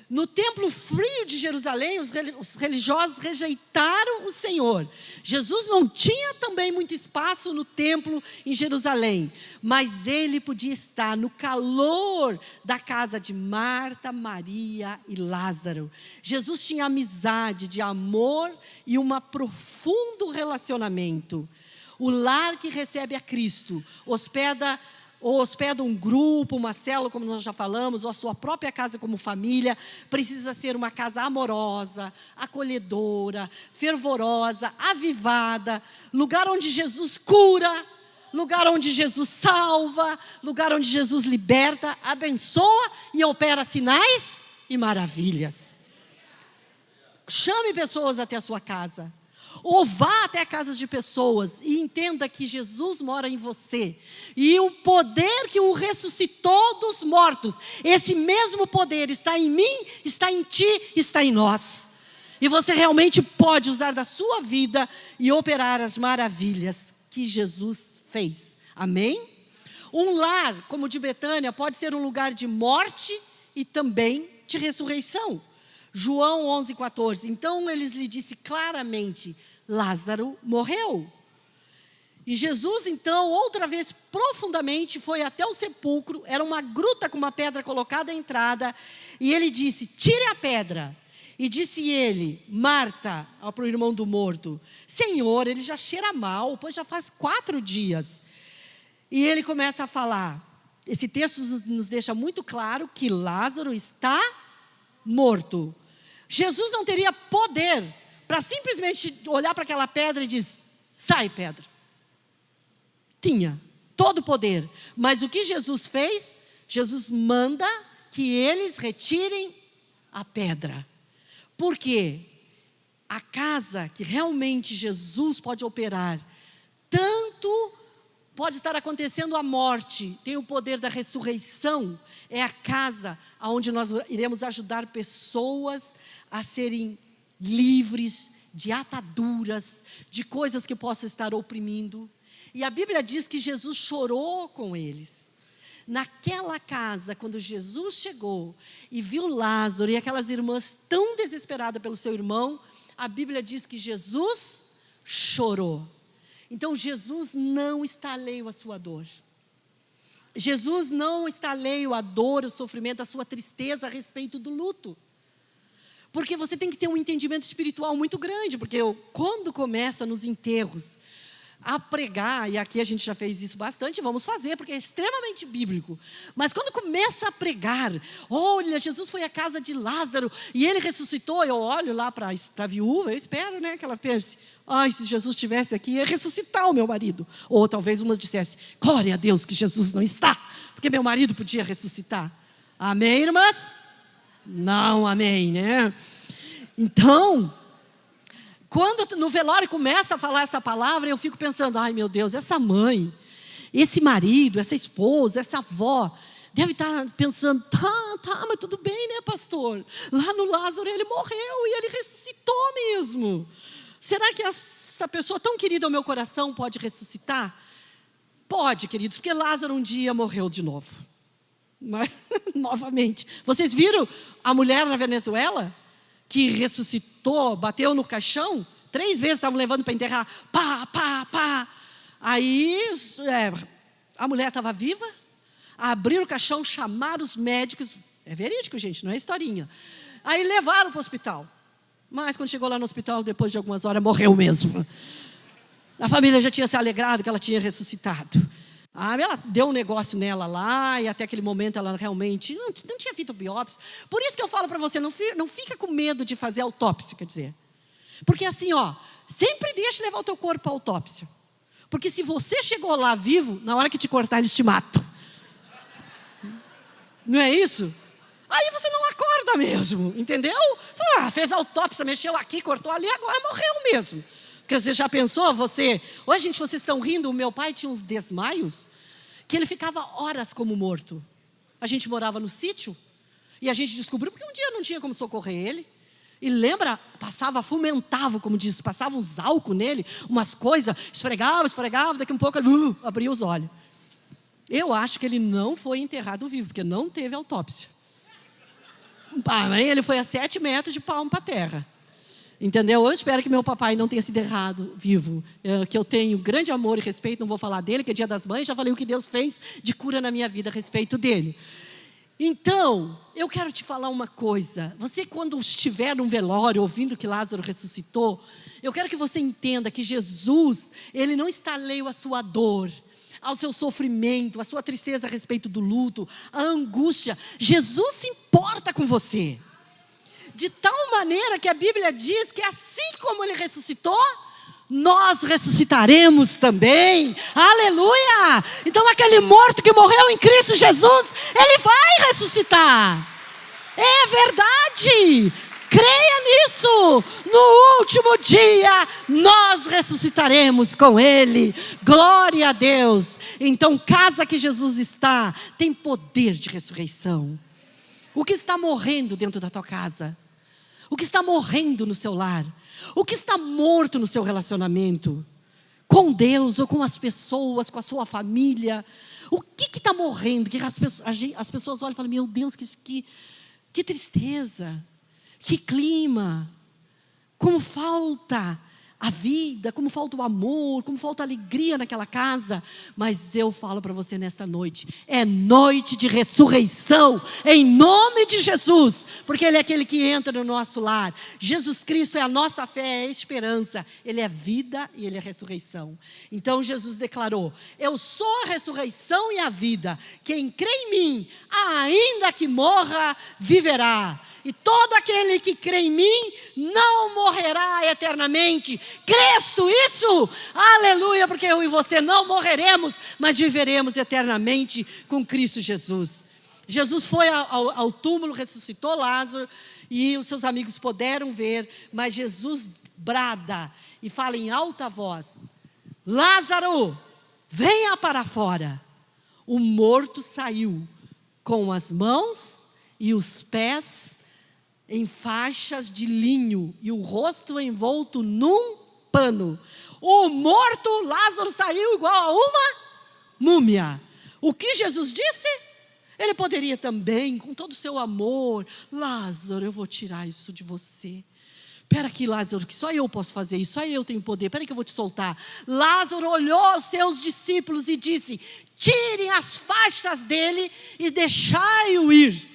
No templo frio de Jerusalém, os religiosos rejeitaram o Senhor. Jesus não tinha também muito espaço no templo em Jerusalém, mas ele podia estar no calor da casa de Marta, Maria e Lázaro. Jesus tinha amizade, de amor e um profundo relacionamento. O lar que recebe a Cristo hospeda um grupo, uma célula, como nós já falamos, ou a sua própria casa como família, precisa ser uma casa amorosa, acolhedora, fervorosa, avivada, lugar onde Jesus cura, lugar onde Jesus salva, lugar onde Jesus liberta, abençoa e opera sinais e maravilhas. Chame pessoas até a sua casa. Ou vá até casas de pessoas e entenda que Jesus mora em você. E o poder que o ressuscitou dos mortos, esse mesmo poder está em mim, está em ti, está em nós. E você realmente pode usar da sua vida e operar as maravilhas que Jesus fez. Amém? Um lar como o de Betânia pode ser um lugar de morte e também de ressurreição. João 11:14. Então eles lhe disse claramente: Lázaro morreu. E Jesus então, outra vez profundamente, foi até o sepulcro. Era uma gruta com uma pedra colocada à entrada. E ele disse: tire a pedra. E disse ele, Marta, para o irmão do morto: Senhor, ele já cheira mal, pois já faz 4 dias. E ele começa a falar. Esse texto nos deixa muito claro que Lázaro está morto. Jesus não teria poder para simplesmente olhar para aquela pedra e dizer: sai, pedra. Tinha todo o poder. Mas o que Jesus fez? Jesus manda que eles retirem a pedra. Por quê? A casa que realmente Jesus pode operar tanto pode estar acontecendo a morte, tem o poder da ressurreição. É a casa onde nós iremos ajudar pessoas a serem livres de ataduras, de coisas que possam estar oprimindo. E a Bíblia diz que Jesus chorou com eles. Naquela casa, quando Jesus chegou e viu Lázaro e aquelas irmãs tão desesperadas pelo seu irmão, a Bíblia diz que Jesus chorou. Então Jesus não está alheio à sua dor. Jesus não está alheio à dor, ao sofrimento, à sua tristeza a respeito do luto. Porque você tem que ter um entendimento espiritual muito grande, porque quando começa nos enterros a pregar, e aqui a gente já fez isso bastante, vamos fazer, porque é extremamente bíblico. Mas quando começa a pregar, olha, Jesus foi à casa de Lázaro e ele ressuscitou. Eu olho lá para a viúva, eu espero, né, que ela pense, ai, se Jesus estivesse aqui, ia ressuscitar o meu marido. Ou talvez umas dissessem, glória a Deus que Jesus não está, porque meu marido podia ressuscitar. Amém, irmãs? Não, amém, né? Então, quando no velório começa a falar essa palavra, eu fico pensando, ai meu Deus, essa mãe, esse marido, essa esposa, essa avó, deve estar pensando, tá, mas tudo bem, né, pastor? Lá no Lázaro ele morreu e ele ressuscitou mesmo. Será que essa pessoa tão querida ao meu coração pode ressuscitar? Pode, queridos, porque Lázaro um dia morreu de novo. Mas, novamente. Vocês viram a mulher na Venezuela? Que ressuscitou, bateu no caixão, 3 vezes estavam levando para enterrar, pá. Aí a mulher estava viva, abriram o caixão, chamaram os médicos, é verídico, gente, não é historinha. Aí levaram para o hospital, mas quando chegou lá no hospital, depois de algumas horas, morreu mesmo. A família já tinha se alegrado que ela tinha ressuscitado. Ela deu um negócio nela lá, e até aquele momento ela realmente não tinha feito biópsia. Por isso que eu falo para você, não fica com medo de fazer autópsia, quer dizer. Porque assim, sempre deixa levar o teu corpo para a autópsia. Porque se você chegou lá vivo, na hora que te cortar, eles te matam. Não é isso? Aí você não acorda mesmo, entendeu? Fez autópsia, mexeu aqui, cortou ali, agora morreu mesmo. Porque você já pensou, Oi, gente, vocês estão rindo? O meu pai tinha uns desmaios que ele ficava horas como morto. A gente morava no sítio e a gente descobriu porque um dia não tinha como socorrer ele. E lembra, fomentava, como diz, passava uns álcool nele, umas coisas, esfregava, daqui a um pouco ele abria os olhos. Eu acho que ele não foi enterrado vivo, porque não teve autópsia. Ele foi a 7 metros de palmo para a terra. Entendeu? Eu espero que meu papai não tenha sido errado, vivo. Que eu tenho grande amor e respeito, não vou falar dele, que é dia das mães, já falei o que Deus fez de cura na minha vida a respeito dele. Então, eu quero te falar uma coisa. Você, quando estiver num velório, ouvindo que Lázaro ressuscitou, eu quero que você entenda que Jesus, ele não está alheio à sua dor, ao seu sofrimento, à sua tristeza a respeito do luto, à angústia. Jesus se importa com você. De tal maneira que a Bíblia diz que assim como ele ressuscitou, nós ressuscitaremos também. Aleluia! Então aquele morto que morreu em Cristo Jesus, ele vai ressuscitar. É verdade! Creia nisso! No último dia, nós ressuscitaremos com ele. Glória a Deus! Então, casa que Jesus está, tem poder de ressurreição. O que está morrendo dentro da tua casa? O que está morrendo no seu lar? O que está morto no seu relacionamento? Com Deus ou com as pessoas, com a sua família? O que está morrendo? Que as pessoas olham e falam, meu Deus, que tristeza, que clima, como falta a vida, como falta o amor, como falta a alegria naquela casa. Mas eu falo para você nesta noite, é noite de ressurreição, em nome de Jesus, porque Ele é aquele que entra no nosso lar. Jesus Cristo é a nossa fé, é a esperança, Ele é vida e Ele é ressurreição. Então Jesus declarou, eu sou a ressurreição e a vida, quem crê em mim, ainda que morra, viverá. E todo aquele que crê em mim, não morrerá eternamente. Crês tu isso? Aleluia, porque eu e você não morreremos, mas viveremos eternamente com Cristo Jesus. Jesus foi ao túmulo, ressuscitou Lázaro, e os seus amigos puderam ver, mas Jesus brada e fala em alta voz, Lázaro, venha para fora. O morto saiu com as mãos e os pés em faixas de linho e o rosto envolto num pano. O morto, Lázaro, saiu igual a uma múmia. O que Jesus disse? Ele poderia também, com todo o seu amor, Lázaro, eu vou tirar isso de você. Espera aqui, Lázaro, que só eu posso fazer isso, só eu tenho poder, espera que eu vou te soltar. Lázaro olhou aos seus discípulos e disse: tirem as faixas dele e deixai-o ir.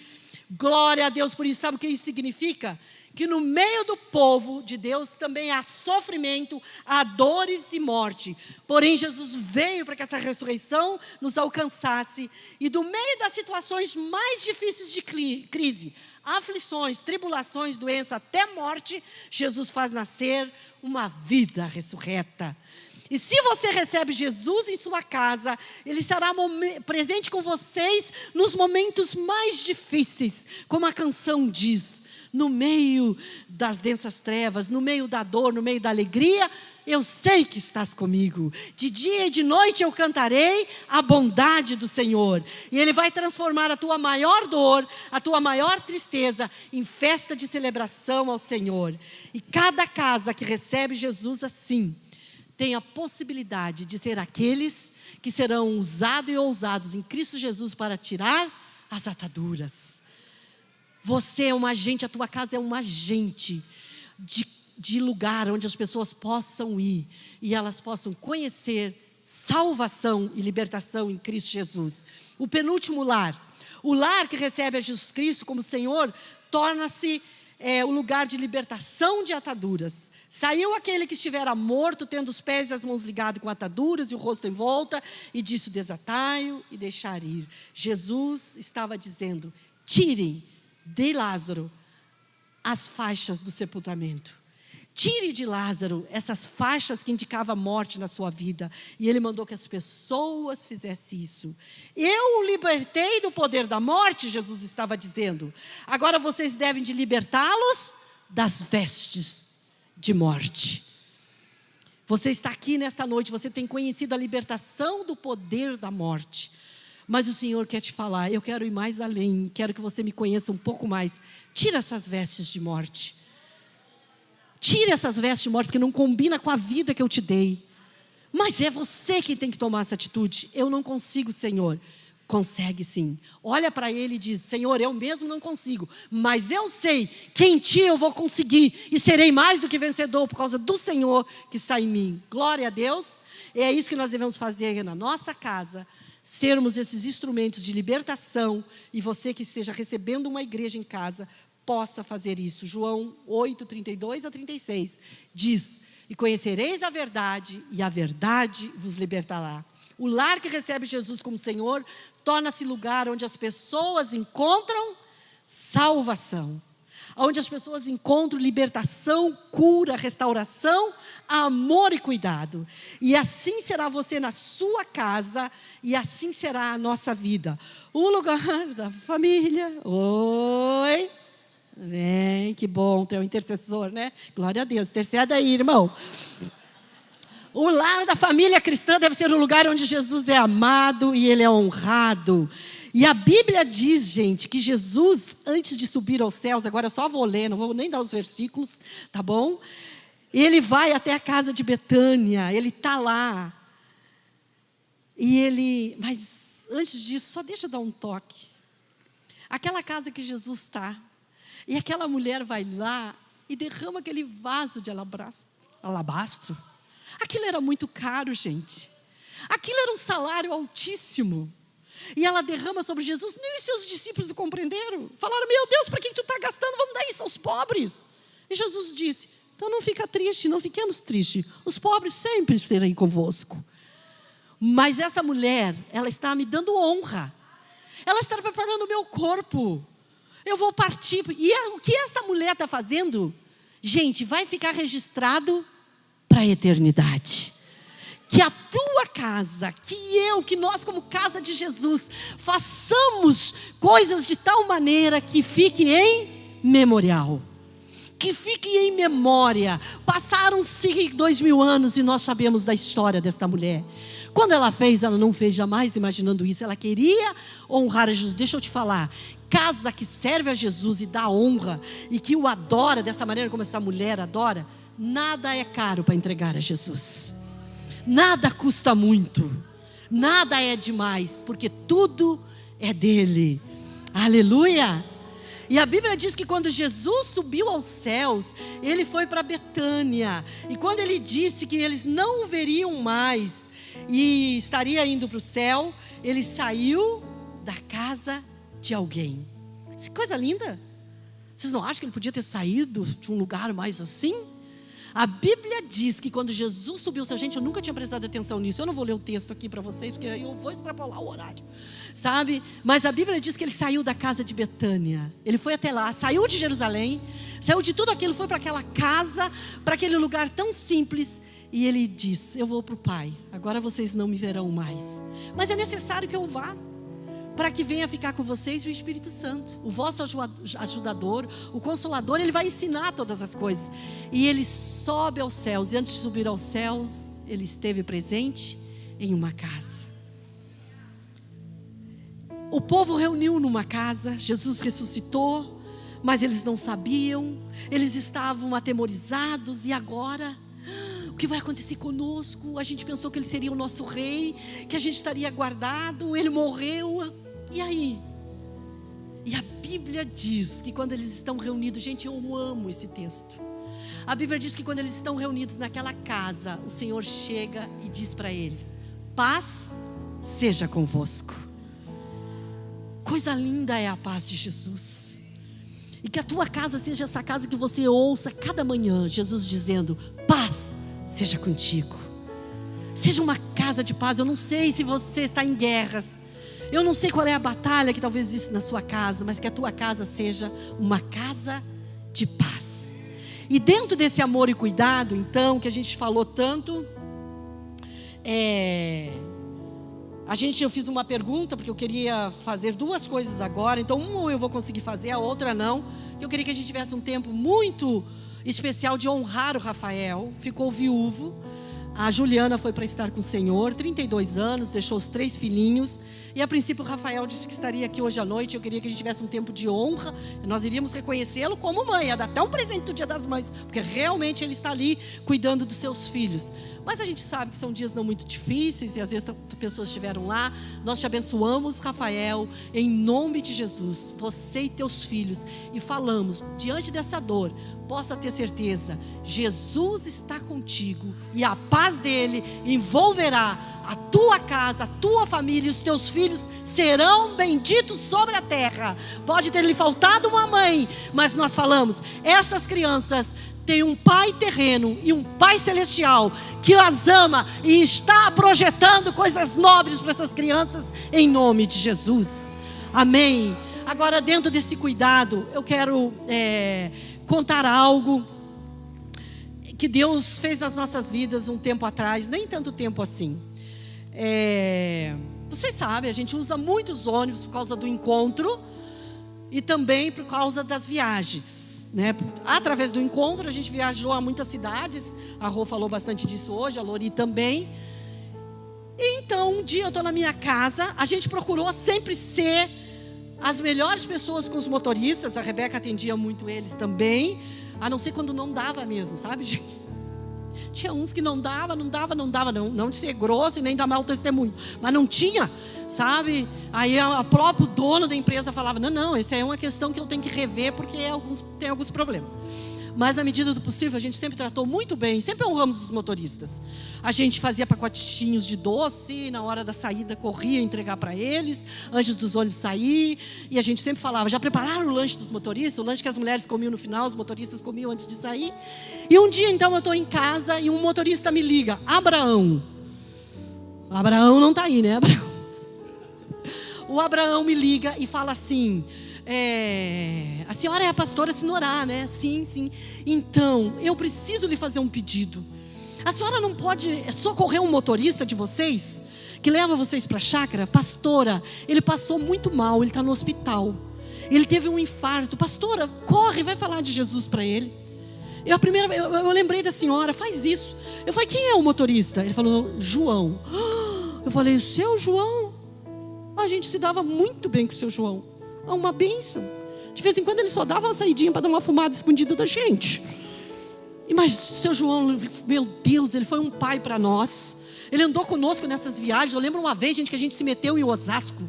Glória a Deus por isso. Sabe o que isso significa? Que no meio do povo de Deus também há sofrimento, há dores e morte. Porém, Jesus veio para que essa ressurreição nos alcançasse. E do meio das situações mais difíceis de crise, aflições, tribulações, doença, até morte, Jesus faz nascer uma vida ressurreta. E se você recebe Jesus em sua casa, Ele estará presente com vocês nos momentos mais difíceis, como a canção diz, no meio das densas trevas, no meio da dor, no meio da alegria, eu sei que estás comigo. De dia e de noite eu cantarei a bondade do Senhor. E Ele vai transformar a tua maior dor, a tua maior tristeza, em festa de celebração ao Senhor. E cada casa que recebe Jesus assim, tem a possibilidade de ser aqueles que serão usados e ousados em Cristo Jesus para tirar as ataduras. Você é um agente, a tua casa é um agente de lugar onde as pessoas possam ir e elas possam conhecer salvação e libertação em Cristo Jesus. O penúltimo lar, o lar que recebe a Jesus Cristo como Senhor, torna-se o lugar de libertação de ataduras. Saiu aquele que estivera morto, tendo os pés e as mãos ligados com ataduras e o rosto em volta, e disse: desatai-o e deixar ir. Jesus estava dizendo: tirem de Lázaro as faixas do sepultamento. Tire de Lázaro essas faixas que indicavam a morte na sua vida. E Ele mandou que as pessoas fizessem isso. Eu o libertei do poder da morte, Jesus estava dizendo. Agora vocês devem de libertá-los das vestes de morte. Você está aqui nesta noite, você tem conhecido a libertação do poder da morte. Mas o Senhor quer te falar: eu quero ir mais além, quero que você me conheça um pouco mais. Tira essas vestes de morte. Tire essas vestes de morte, porque não combina com a vida que eu te dei. Mas é você quem tem que tomar essa atitude. Eu não consigo, Senhor. Consegue sim. Olha para Ele e diz: Senhor, eu mesmo não consigo, mas eu sei que em Ti eu vou conseguir e serei mais do que vencedor por causa do Senhor que está em mim. Glória a Deus. E é isso que nós devemos fazer na nossa casa. Sermos esses instrumentos de libertação. E você que esteja recebendo uma igreja em casa, possa fazer isso. João 8, 32 a 36 diz: e conhecereis a verdade, e a verdade vos libertará. O lar que recebe Jesus como Senhor torna-se lugar onde as pessoas encontram salvação, onde as pessoas encontram libertação, cura, restauração, amor e cuidado. E assim será você na sua casa, e assim será a nossa vida. O lugar da família. Oi. Amém, que bom ter um intercessor, né? Glória a Deus, interceda aí, irmão. O lar da família cristã deve ser o lugar onde Jesus é amado e Ele é honrado. E a Bíblia diz, gente, que Jesus, antes de subir aos céus, agora eu só vou ler, não vou nem dar os versículos, tá bom? Ele vai até a casa de Betânia, Ele está lá. Mas antes disso, só deixa eu dar um toque. Aquela casa que Jesus está, e aquela mulher vai lá e derrama aquele vaso de alabastro. Aquilo era muito caro, gente. Aquilo era um salário altíssimo. E ela derrama sobre Jesus. Nem os seus discípulos o compreenderam. Falaram: meu Deus, para que tu está gastando? Vamos dar isso aos pobres. E Jesus disse: então não fica triste, não fiquemos tristes. Os pobres sempre estarão convosco. Mas essa mulher, ela está me dando honra. Ela está preparando o meu corpo. Eu vou partir. E o que essa mulher está fazendo? Gente, vai ficar registrado para a eternidade. Que a tua casa, que nós como casa de Jesus, façamos coisas de tal maneira que fique em memorial. que fique em memória. Passaram-se 2000 anos e nós sabemos da história desta mulher. Quando ela fez, ela não fez jamais imaginando isso. Ela queria honrar a Jesus. Deixa eu te falar, casa que serve a Jesus e dá honra, e que o adora dessa maneira como essa mulher adora, nada é caro para entregar a Jesus. Nada custa muito, nada é demais, porque tudo é dele. Aleluia! E a Bíblia diz que quando Jesus subiu aos céus, ele foi para Betânia. E quando ele disse que eles não o veriam mais e estaria indo para o céu, ele saiu da casa de alguém. Que coisa linda! Vocês não acham que ele podia ter saído de um lugar mais assim? A Bíblia diz que quando Jesus subiu, gente, eu nunca tinha prestado atenção nisso. Eu não vou ler o texto aqui para vocês, porque eu vou extrapolar o horário, sabe? Mas a Bíblia diz que ele saiu da casa de Betânia. Ele foi até lá, saiu de Jerusalém, saiu de tudo aquilo, foi para aquela casa, para aquele lugar tão simples. E ele diz: eu vou para o Pai, agora vocês não me verão mais, mas é necessário que eu vá, para que venha ficar com vocês o Espírito Santo, o vosso ajudador, o Consolador. Ele vai ensinar todas as coisas. E ele sobe aos céus, e antes de subir aos céus, ele esteve presente em uma casa. O povo reuniu numa casa, Jesus ressuscitou, mas eles não sabiam, eles estavam atemorizados. E agora? O que vai acontecer conosco? A gente pensou que ele seria o nosso rei, que a gente estaria guardado, ele morreu. E aí? E a Bíblia diz que quando eles estão reunidos, gente, eu amo esse texto. A Bíblia diz que quando eles estão reunidos naquela casa, o Senhor chega e diz para eles: paz seja convosco. Coisa linda é a paz de Jesus. E que a tua casa seja essa casa que você ouça cada manhã Jesus dizendo: paz seja contigo. Seja uma casa de paz. Eu não sei se você está em guerras, eu não sei qual é a batalha que talvez exista na sua casa, mas que a tua casa seja uma casa de paz. E dentro desse amor e cuidado, então, que a gente falou tanto, eu fiz uma pergunta, porque eu queria fazer duas coisas agora. Então, uma eu vou conseguir fazer, a outra não. Eu queria que a gente tivesse um tempo muito especial de honrar o Rafael. Ficou viúvo. A Juliana foi para estar com o Senhor, 32 anos, deixou os 3 filhinhos. E a princípio o Rafael disse que estaria aqui hoje à noite. Eu queria que a gente tivesse um tempo de honra. Nós iríamos reconhecê-lo como mãe, ia dar até um presente do Dia das Mães, porque realmente ele está ali cuidando dos seus filhos. Mas a gente sabe que são dias não muito difíceis, e às vezes pessoas estiveram lá. Nós te abençoamos, Rafael, em nome de Jesus, você e teus filhos. E falamos, diante dessa dor, possa ter certeza, Jesus está contigo, e a paz dele envolverá a tua casa, a tua família, e os teus filhos serão benditos sobre a terra. Pode ter lhe faltado uma mãe, mas nós falamos, essas crianças têm um pai terreno e um pai celestial que as ama e está projetando coisas nobres para essas crianças, em nome de Jesus, amém. Agora, dentro desse cuidado, eu quero contar algo que Deus fez nas nossas vidas um tempo atrás, nem tanto tempo assim. Vocês sabem, a gente usa muitos ônibus por causa do encontro e também por causa das viagens, né? Através do encontro a gente viajou a muitas cidades. A Rô falou bastante disso hoje, a Lori também. E então um dia eu estou na minha casa, a gente procurou sempre ser as melhores pessoas com os motoristas. A Rebeca atendia muito eles também, a não ser quando não dava mesmo, sabe, gente? Tinha uns que não dava, não de ser grosso e nem dar mau testemunho, mas não tinha, sabe? Aí o próprio dono da empresa falava: não, essa é uma questão que eu tenho que rever, porque tem alguns problemas. Mas à medida do possível a gente sempre tratou muito bem, sempre honramos os motoristas. A gente fazia pacotinhos de doce, na hora da saída corria entregar para eles, antes dos ônibus sair. E a gente sempre falava: já prepararam o lanche dos motoristas? O lanche que as mulheres comiam no final, os motoristas comiam antes de sair. E um dia então eu estou em casa e um motorista me liga: Abraão não está aí, né, Abraão? O Abraão me liga e fala assim: a senhora é a pastora Sinorá, né? Sim. Então, eu preciso lhe fazer um pedido. A senhora não pode socorrer um motorista de vocês, que leva vocês para a chácara? Pastora, ele passou muito mal, ele está no hospital. Ele teve um infarto. Pastora, corre, vai falar de Jesus para ele. Eu lembrei da senhora, faz isso. Eu falei, quem é o motorista? Ele falou, João. Eu falei, o seu João? A gente se dava muito bem com o seu João. Uma bênção. De vez em quando ele só dava uma saidinha para dar uma fumada escondida da gente. Mas o seu João, meu Deus, ele foi um pai para nós. Ele andou conosco nessas viagens. Eu lembro uma vez, gente, que a gente se meteu em Osasco.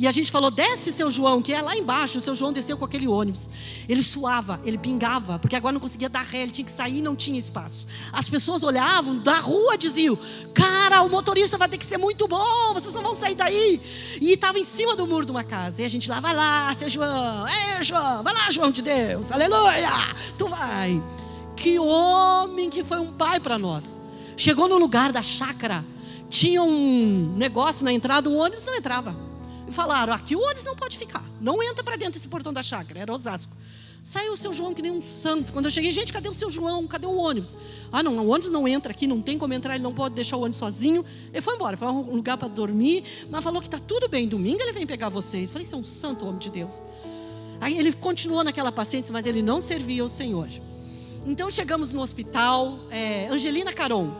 E a gente falou, desce seu João, que é lá embaixo. O seu João desceu com aquele ônibus. Ele suava, ele pingava, porque agora não conseguia dar ré, ele tinha que sair e não tinha espaço. As pessoas olhavam da rua e diziam, cara, o motorista vai ter que ser muito bom, vocês não vão sair daí. E estava em cima do muro de uma casa. E a gente lá, vai lá, seu João, João, vai lá, João de Deus, aleluia, tu vai. Que homem que foi um pai para nós. Chegou no lugar da chácara, tinha um negócio na entrada, o ônibus não entrava. E falaram, aqui o ônibus não pode ficar. Não entra para dentro desse portão da chácara. Era Osasco. Saiu o seu João que nem um santo. Quando eu cheguei, gente, cadê o seu João? Cadê o ônibus? Ah, não, o ônibus não entra aqui, não tem como entrar, ele não pode deixar o ônibus sozinho. Ele foi embora, foi um lugar para dormir. Mas falou que está tudo bem, domingo ele vem pegar vocês. Falei, isso é um santo homem de Deus. Aí ele continuou naquela paciência, mas ele não servia ao Senhor. Então chegamos no hospital, Angelina Caron.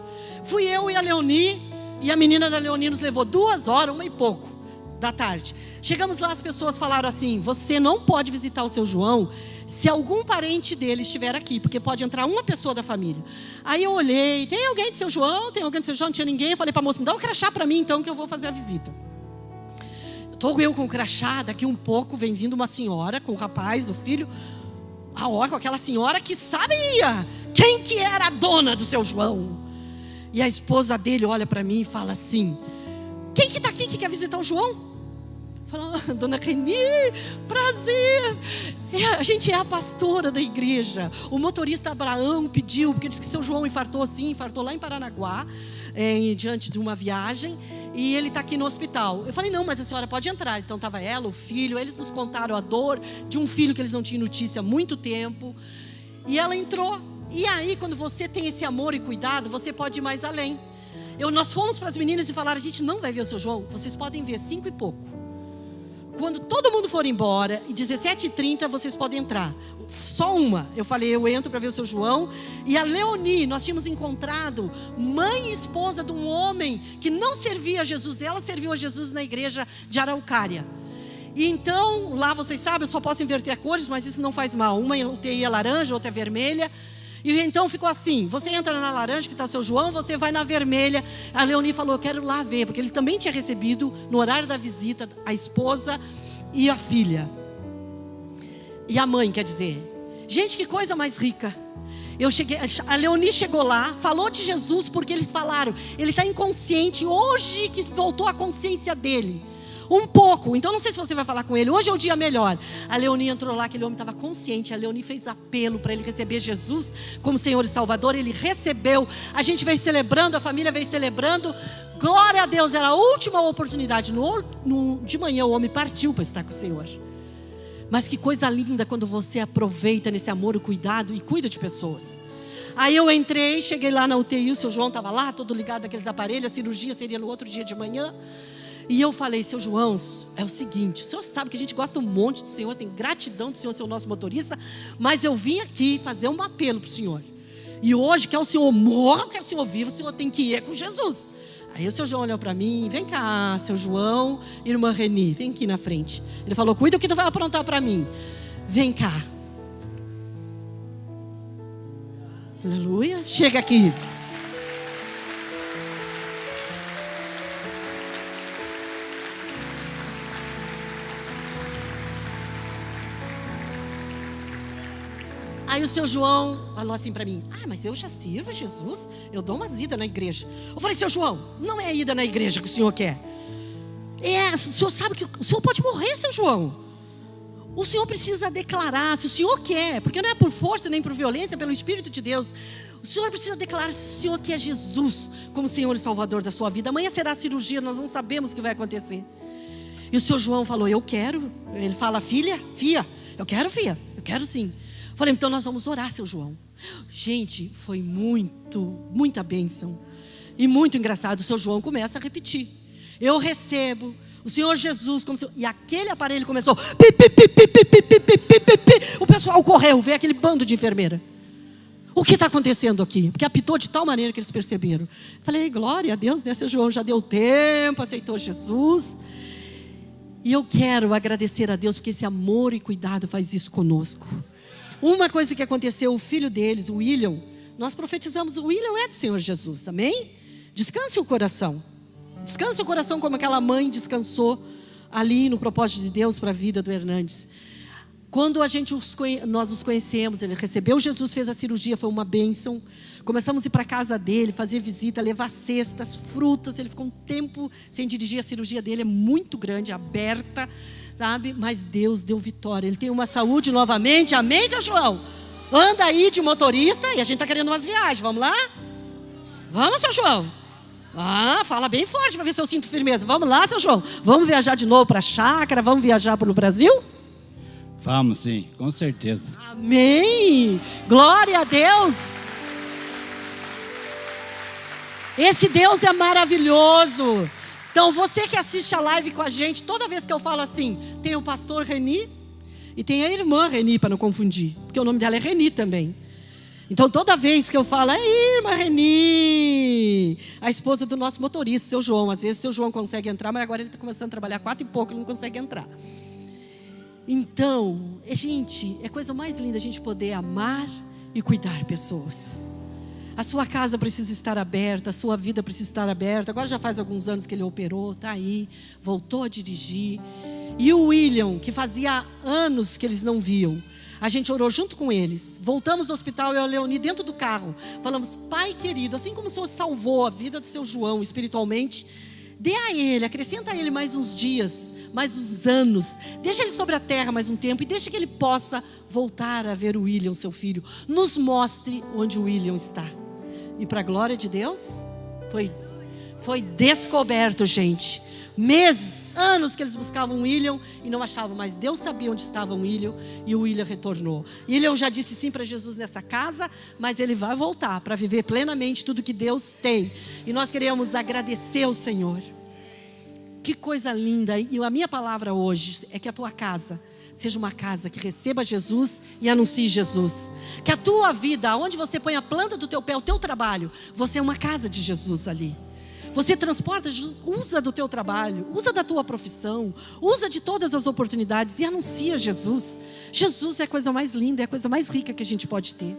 Fui eu e a Leoni, e a menina da Leoni nos levou 2 horas, 1 e pouco da tarde. Chegamos lá, as pessoas falaram assim, você não pode visitar o seu João se algum parente dele estiver aqui, porque pode entrar uma pessoa da família. Aí eu olhei, tem alguém de seu João? Tem alguém de seu João? Não tinha ninguém. Eu falei para a moça, me dá um crachá para mim então, que eu vou fazer a visita. Estou eu com o crachá, daqui um pouco vem vindo uma senhora com o rapaz, o filho, com aquela senhora que sabia quem que era a dona do seu João. E a esposa dele olha para mim e fala assim, quem que está aqui que quer visitar o João? Fala, dona Reni, prazer. A gente é a pastora da igreja. O motorista Abraão pediu, porque disse que seu João infartou lá em Paranaguá, diante de uma viagem, e ele está aqui no hospital. Eu falei, não, mas a senhora pode entrar. Então estava ela, o filho, eles nos contaram a dor de um filho que eles não tinham notícia há muito tempo. E ela entrou. E aí, quando você tem esse amor e cuidado, você pode ir mais além. Nós fomos para as meninas e falaram, a gente não vai ver o seu João, vocês podem ver 5 e pouco. Quando todo mundo for embora, e 17h30 vocês podem entrar. Só uma. Eu falei, eu entro para ver o seu João. E a Leoni, nós tínhamos encontrado mãe e esposa de um homem que não servia a Jesus. Ela serviu a Jesus na igreja de Araucária. E então, lá vocês sabem, eu só posso inverter cores, mas isso não faz mal. Uma UTI é laranja, outra é vermelha. E então ficou assim, você entra na laranja que está o seu João, você vai na vermelha. A Leoni falou, eu quero lá ver, porque ele também tinha recebido no horário da visita a esposa e a filha. E a mãe, quer dizer. Gente, que coisa mais rica. A Leoni chegou lá, falou de Jesus, porque eles falaram, ele está inconsciente, hoje que voltou a consciência dele. Um pouco, então não sei se você vai falar com ele. Hoje é o dia melhor. A Leoni entrou lá, aquele homem estava consciente. A Leoni fez apelo para ele receber Jesus como Senhor e Salvador. Ele recebeu. A gente veio celebrando, a família veio celebrando. Glória a Deus, era a última oportunidade. De manhã o homem partiu para estar com o Senhor. Mas que coisa linda quando você aproveita nesse amor, o cuidado e cuida de pessoas. Aí eu entrei, cheguei lá na UTI, o seu João estava lá, todo ligado àqueles aparelhos. A cirurgia seria no outro dia de manhã. E eu falei, seu João, é o seguinte, o senhor sabe que a gente gosta um monte do Senhor, tem gratidão do Senhor ser o nosso motorista, mas eu vim aqui fazer um apelo para o Senhor. E hoje, quer o Senhor morra, quer o Senhor viva, o Senhor tem que ir com Jesus. Aí o seu João olhou para mim, vem cá, seu João, irmã Reni, vem aqui na frente. Ele falou, cuida o que tu vai aprontar para mim. Vem cá. Aleluia, chega aqui. Aí o seu João falou assim para mim, mas eu já sirvo a Jesus, eu dou umas idas na igreja. Eu falei, seu João, não é a ida na igreja que o senhor quer. O senhor sabe que o senhor pode morrer, seu João. O senhor precisa declarar, se o senhor quer, porque não é por força nem por violência, é pelo Espírito de Deus. O senhor precisa declarar se o senhor quer Jesus como Senhor e Salvador da sua vida. Amanhã será a cirurgia, nós não sabemos o que vai acontecer. E o seu João falou, eu quero. Ele fala, filha, eu quero sim. Falei, então nós vamos orar, seu João. Gente, foi muita bênção. E muito engraçado, o seu João começa a repetir. Eu recebo o Senhor Jesus como Senhor. E aquele aparelho começou. Pi, pi, pi, pi, pi, pi, pi, pi, pi, pi. O pessoal correu, veio aquele bando de enfermeira. O que está acontecendo aqui? Porque apitou de tal maneira que eles perceberam. Falei, glória a Deus, né? Seu João já deu tempo, aceitou Jesus. E eu quero agradecer a Deus, porque esse amor e cuidado faz isso conosco. Uma coisa que aconteceu, o filho deles, o William, nós profetizamos, o William é do Senhor Jesus, amém? Descanse o coração. Descanse o coração como aquela mãe descansou ali no propósito de Deus para a vida do Hernandes. Quando nós os conhecemos, ele recebeu Jesus, fez a cirurgia, foi uma bênção. Começamos a ir para a casa dele, fazer visita, levar cestas, frutas. Ele ficou um tempo sem dirigir, a cirurgia dele é muito grande, aberta, sabe? Mas Deus deu vitória, ele tem uma saúde novamente, amém, seu João? Anda aí de motorista e a gente está querendo umas viagens, vamos lá? Vamos, seu João? Fala bem forte para ver se eu sinto firmeza. Vamos lá, seu João? Vamos viajar de novo para a chácara, vamos viajar pelo Brasil? Vamos sim, com certeza. Amém! Glória a Deus! Esse Deus é maravilhoso. Então você que assiste a live com a gente, toda vez que eu falo assim, tem o pastor Reni e tem a irmã Reni, para não confundir, porque o nome dela é Reni também. Então toda vez que eu falo, irmã Reni, a esposa do nosso motorista, seu João. Às vezes seu João consegue entrar, mas agora ele está começando a trabalhar 4 e pouco, ele não consegue entrar. Então, gente, é a coisa mais linda a gente poder amar e cuidar pessoas. A sua casa precisa estar aberta, a sua vida precisa estar aberta. Agora já faz alguns anos que ele operou, está aí, voltou a dirigir. E o William, que fazia anos que eles não viam, a gente orou junto com eles. Voltamos do hospital, eu e a Leoni dentro do carro. Falamos, Pai querido, assim como o Senhor salvou a vida do seu João espiritualmente, dê a ele, acrescenta a ele mais uns dias, mais uns anos. Deixa ele sobre a terra mais um tempo e deixa que ele possa voltar a ver o William, seu filho. Nos mostre onde o William está. E para a glória de Deus, foi descoberto, gente. Meses, anos que eles buscavam o William e não achavam, mas Deus sabia onde estava o William e o William retornou. William já disse sim para Jesus nessa casa, mas ele vai voltar para viver plenamente tudo que Deus tem. E nós queremos agradecer ao Senhor. Que coisa linda. E a minha palavra hoje é que a tua casa seja uma casa que receba Jesus e anuncie Jesus. Que a tua vida, onde você põe a planta do teu pé, o teu trabalho, você é uma casa de Jesus ali. Você transporta Jesus, usa do teu trabalho, usa da tua profissão, usa de todas as oportunidades e anuncia Jesus. Jesus é a coisa mais linda, é a coisa mais rica que a gente pode ter.